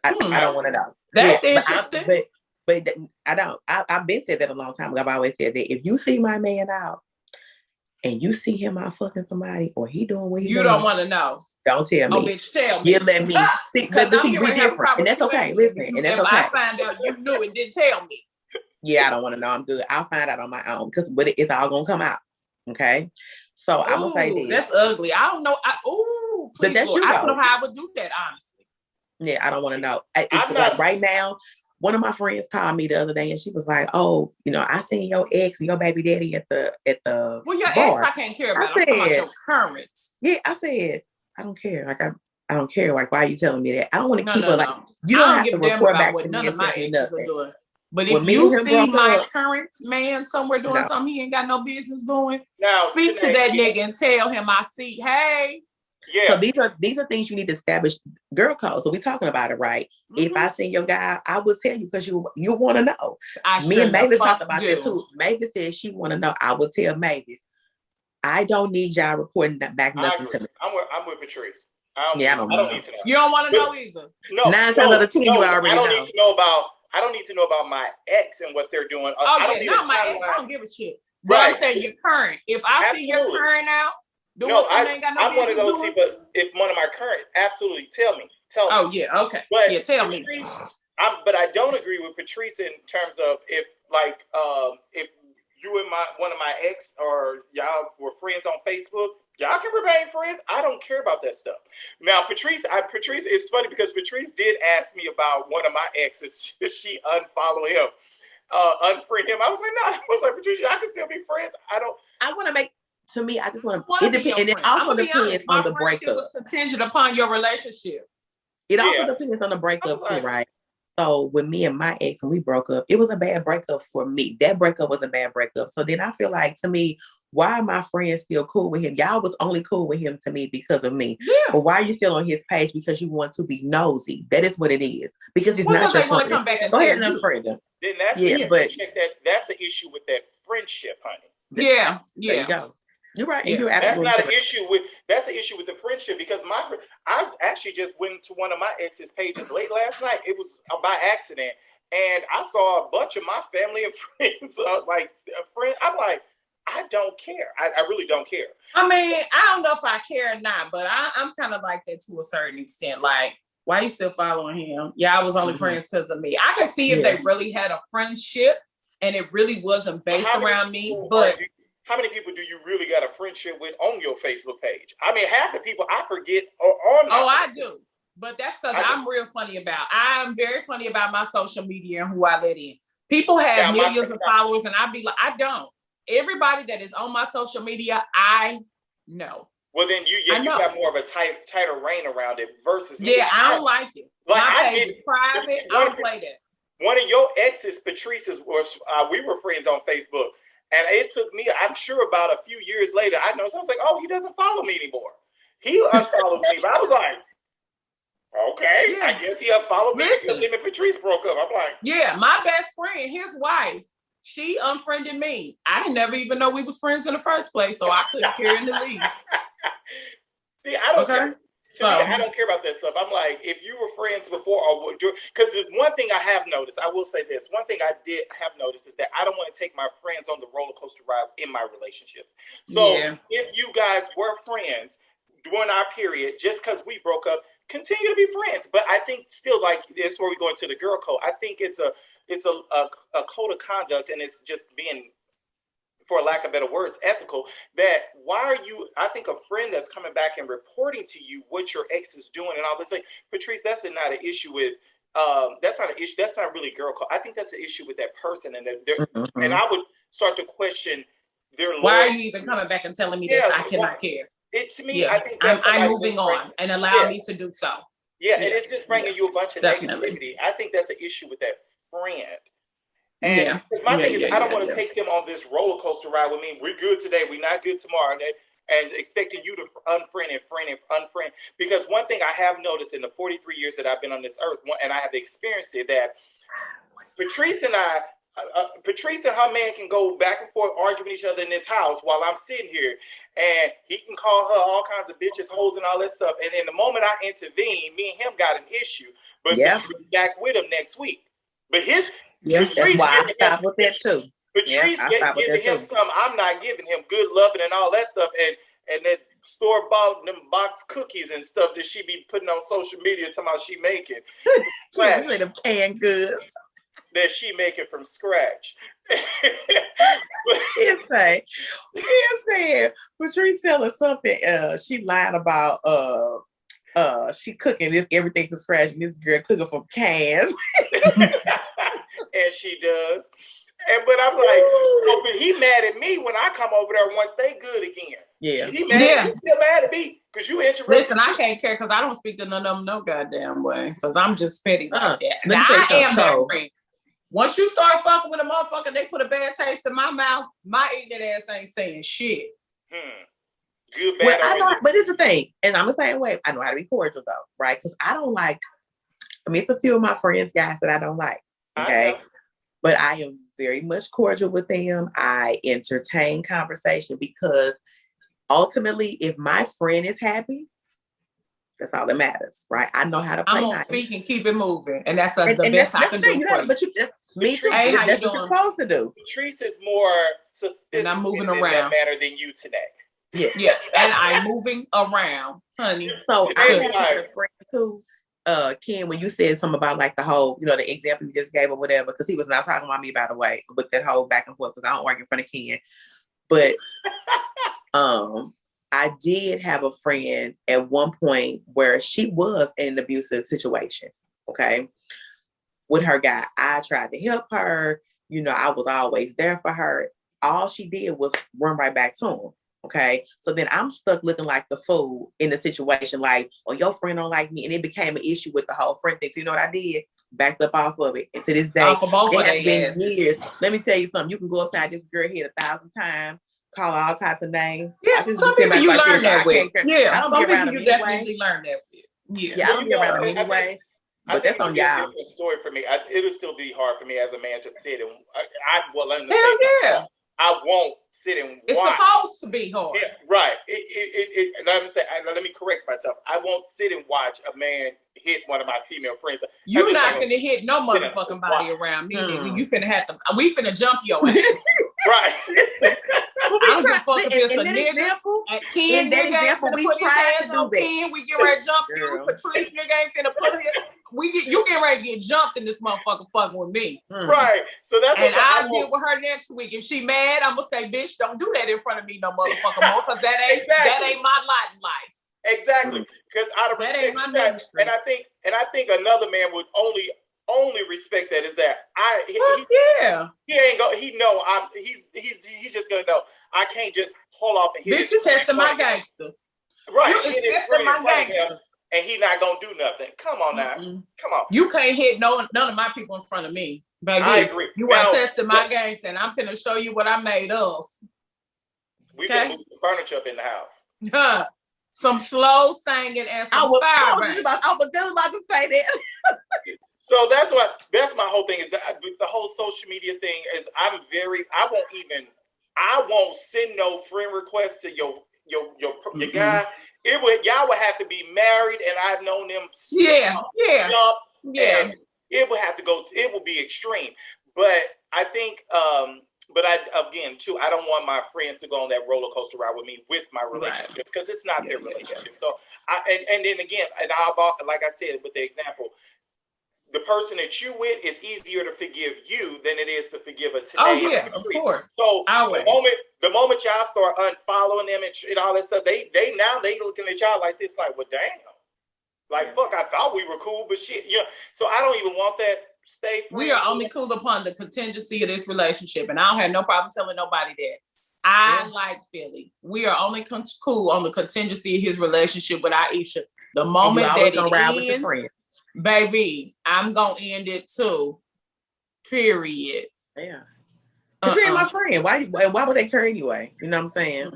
I don't want to know. That's interesting. But I don't. I've been said that a long time ago. I've always said that if you see my man out and you see him out fucking somebody or he doing what he doing, you don't want to know. Don't tell me. Oh, bitch, tell me. You let me see, because we different, and that's okay. Listen, and that's okay. If I find out you knew and didn't tell me. Yeah, I don't want to know. I'm good. I'll find out on my own but it's all gonna come out. Okay. So I'm gonna say this. That's ugly. I don't know. Please, that's Lord. I don't know how I would do that, honestly. Yeah, I don't want to know. Like right now, one of my friends called me the other day and she was like, "Oh, I seen your ex and your baby daddy at the Well, your bar." ex I can't care about. I'm talking about your current. Yeah, I said, I don't care. Like I don't care. Like, why are you telling me that? I don't want to keep her like you don't have give to a damn report about back what to none me of and my tell me exes are nothing. doing. But when if me and you him see my up, current man somewhere doing something he ain't got no business doing, now, speak to that nigga and tell him I see, hey. Yeah. So these are things you need to establish girl code. So we're talking about it, right? If I seen your guy, I would tell you because you want to know. Me and Mavis talked about that too. Mavis said she want to know. I will tell Mavis. I don't need y'all reporting back nothing to me. I'm with Patrice. I don't need to know. You don't want to know either. No, 9 times out of 10 you already know. I don't need to know about my ex and what they're doing. Not my ex. I don't give a shit. But I'm saying you're current. If I see your current out doing something ain't got no business doing. I'm one of those people. If one of my current, absolutely tell me. Oh yeah, okay. But yeah, tell me. But I don't agree with Patrice in terms of if you and one of my ex or y'all were friends on Facebook, y'all can remain friends. I don't care about that stuff. Now, Patrice, it's funny because Patrice did ask me about one of my exes. Should she unfollow him, unfriend him? I was like, no. I was like, Patrice, I can still be friends. I want to make. To me, I just want to. It depends, and it also depends on the breakup. Was contingent upon your relationship. It also depends on the breakup too, right? So with me and my ex, when we broke up, it was a bad breakup for me. That breakup was a bad breakup. So then I feel like, to me, why are my friends still cool with him? Y'all was only cool with him to me because of me. Yeah. But why are you still on his page? Because you want to be nosy. That is what it is. Because it's not your friend. Come back and go ahead and unfriend them. Then that's that's the issue with that friendship, honey. Yeah. There you go. You're right. Yeah. That's not an issue with. That's the issue with the friendship because I actually just went to one of my ex's pages late last night. It was by accident, and I saw a bunch of my family and friends like a friend. I'm like, I don't care. I really don't care. I mean, I don't know if I care or not, but I'm kind of like that to a certain extent. Like, why are you still following him? Yeah, I was only friends because of me. I could see if they really had a friendship and it really wasn't based around me, but. How many people do you really got a friendship with on your Facebook page? I mean, half the people I forget are on. I do. But that's because I'm very funny about my social media and who I let in. People have millions of followers and I'd be like, I don't. Everybody that is on my social media, I know. Well, then you got more of a tighter rein around it versus me. Yeah, I don't like it. Like, my page is private. I don't play that. One of your exes, Patrice's, we were friends on Facebook. And it took me, I'm sure about a few years later, I know, so I was like, oh, he doesn't follow me anymore. He unfollowed me. But I was like, okay, I guess he unfollowed me because him and Patrice broke up. I'm like, yeah, my best friend, his wife, she unfriended me. I didn't never even know we was friends in the first place, so I couldn't care in the least. See, I don't care. So me, I don't care about that stuff. I'm like, if you were friends before, or because there's one thing I have noticed. I will say this: one thing I did have noticed is that I don't want to take my friends on the roller coaster ride in my relationships. So if you guys were friends during our period, just because we broke up, continue to be friends. But I think still, like, that's where we go into the girl code. I think it's a code of conduct, and it's just being, for lack of better words, ethical. That why are you? I think a friend that's coming back and reporting to you what your ex is doing and all this. Like, Patrice, that's not an issue with. That's not an issue. That's not really girl code. I think that's an issue with that person, and and I would start to question their. Why are you even coming back and telling me this? I cannot care. To me, I think I'm moving on and allow me to do so. Yeah, and it's just bringing you a bunch of negativity. I think that's an issue with that friend. And my thing is, I don't want to take them on this roller coaster ride with me. We're good today, we're not good tomorrow, and expecting you to unfriend and unfriend. Because one thing I have noticed in the 43 years that I've been on this earth, and I have experienced it, that Patrice and her man can go back and forth arguing with each other in this house while I'm sitting here, and he can call her all kinds of bitches, hoes, and all that stuff. And in the moment I intervene, me and him got an issue, but Patrice back with him next week. But that's why I stopped with that too. Patrice giving him something I'm not giving him, good loving and all that stuff, and that store-bought them box cookies and stuff that she be putting on social media talking about she making. You say them canned goods that she making from scratch. He said Patrice selling something. She lied about she cooking everything from scratch, and this girl cooking from cans. And she does. But I'm like, but he mad at me when I come over there once they good again. Yeah. He mad. He's still mad at me because you interested. Listen, I can't care because I don't speak to none of them no goddamn way because I'm just petty like that. Now, I am that friend. Once you start fucking with a motherfucker, they put a bad taste in my mouth. My ignorant ass ain't saying shit. Good, bad. Well, but it's the thing, and I'm the same way. I know how to be cordial though, right? Because I don't like. I mean, it's a few of my friends, guys, that I don't like. Okay, but I am very much cordial with them. I entertain conversation because ultimately, if my friend is happy, that's all that matters, right? I know how to play. I'm gonna speak and keep it moving, and that's the best I can do for you. But me too. Hey, that's what you're supposed to do. Patrice is more sophisticated and I'm moving around in that manner than you today. Yeah, and I'm moving around, honey. So I have a friend too, Ken, when you said something about like the whole, the example you just gave or whatever, because he was not talking about me, by the way, with that whole back and forth, because I don't work in front of Ken. But I did have a friend at one point where she was in an abusive situation, okay, with her guy. I tried to help her. I was always there for her. All she did was run right back to him. Okay. So then I'm stuck looking like the fool in the situation, like, oh, your friend don't like me. And it became an issue with the whole friend thing. So you know what I did? Backed up off of it. And to this day, it has been years. Let me tell you something. You can go outside this girl head 1,000 times, call all types of names. Yeah, some people you learn that with. Yeah, I don't be around them anyway. Definitely learn that with. Yeah, I don't be around them anyway. But that's on y'all. It's a story for me. It'll still be hard for me as a man to sit and hell yeah. I won't sit and watch. It's supposed to be hard. Yeah, right. Let me correct myself. I won't sit and watch a man hit one of my female friends. You're not finna hit no motherfucking body around me. You finna have to. We finna jump your ass. Right. I don't give a fuck if it's a nigga. In that example, we tried to do that. Ken, we get ready to jump you. Patrice, nigga ain't finna put his. You get ready to get jumped in this motherfucker fucking with me. Right. So that's and I'll deal with her next week. If she mad, I'm gonna say, bitch, don't do that in front of me no motherfucker more, because that ain't my lot in life. Exactly. Because out of respect, and I think another man would only respect that is that he ain't go. He's just gonna know. I can't just pull off and hit. Bitch, you testing my gangster. Right. You is testing my gangster. And he not gonna do nothing. Come on now. Come on. You can't hit none of my people in front of me, baby. I agree. You are testing my gangster, and I'm gonna show you what I made of. We can move the furniture up in the house. Some slow singing and some fire. I was just about to say that. So that's my whole thing is that the whole social media thing is I won't send no friend requests to your guy. Y'all would have to be married, and I've known them. Yeah. And it would have to go. It will be extreme. But I think, I don't want my friends to go on that roller coaster ride with me with my relationships because it's not their relationship. So and then again, like I said with the example, the person that you with is easier to forgive you than it is to forgive a today. Oh yeah, of course. So the moment y'all start unfollowing them and all that stuff, they looking at y'all like this, like, well, damn, like fuck, I thought we were cool, but shit, So I don't even want that. Stay friends. We are only cool upon the contingency of this relationship, and I don't have no problem telling nobody that. I like Philly. We are only cool on the contingency of his relationship with Aisha. The moment that it ends, with your friend. Baby, I'm gonna end it too. Period. Yeah. Because you ain't my friend. Why would they care anyway? You know what I'm saying?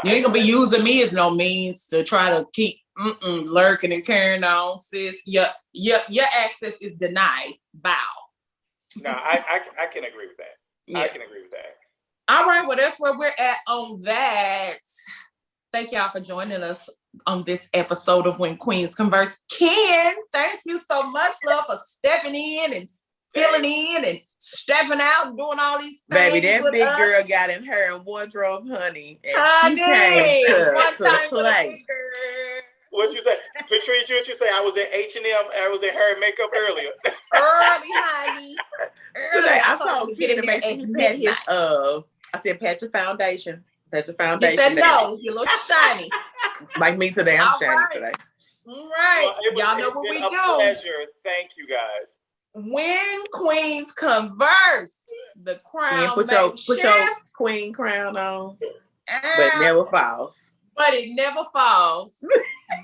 You ain't gonna be using me as no means to try to keep lurking and carrying on, sis. Your access is denied. Bow. No, I can agree with that. Yeah. I can agree with that. All right, well, that's where we're at on that. Thank y'all for joining us on this episode of When Queens Converse. Ken, thank you so much, love, for stepping in and filling in and stepping out and doing all these things. Baby, that big girl got in her wardrobe, honey. And she came to play. What you say? Patrice, what you say? I was at H&M. I was at hair and makeup earlier. Early, honey. Today, I told Ken to make sure he pat his, I said, pat your foundation. That's your foundation. Get that nose. You look shiny. Like me today. I'm shiny today. All right. Well, y'all know what we do. Pleasure. Thank you, guys. When Queens Converse, the crown. Put your queen crown on. but never falls. But it never falls.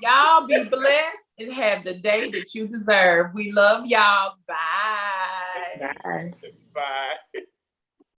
Y'all be blessed and have the day that you deserve. We love y'all. Bye. Bye. Bye.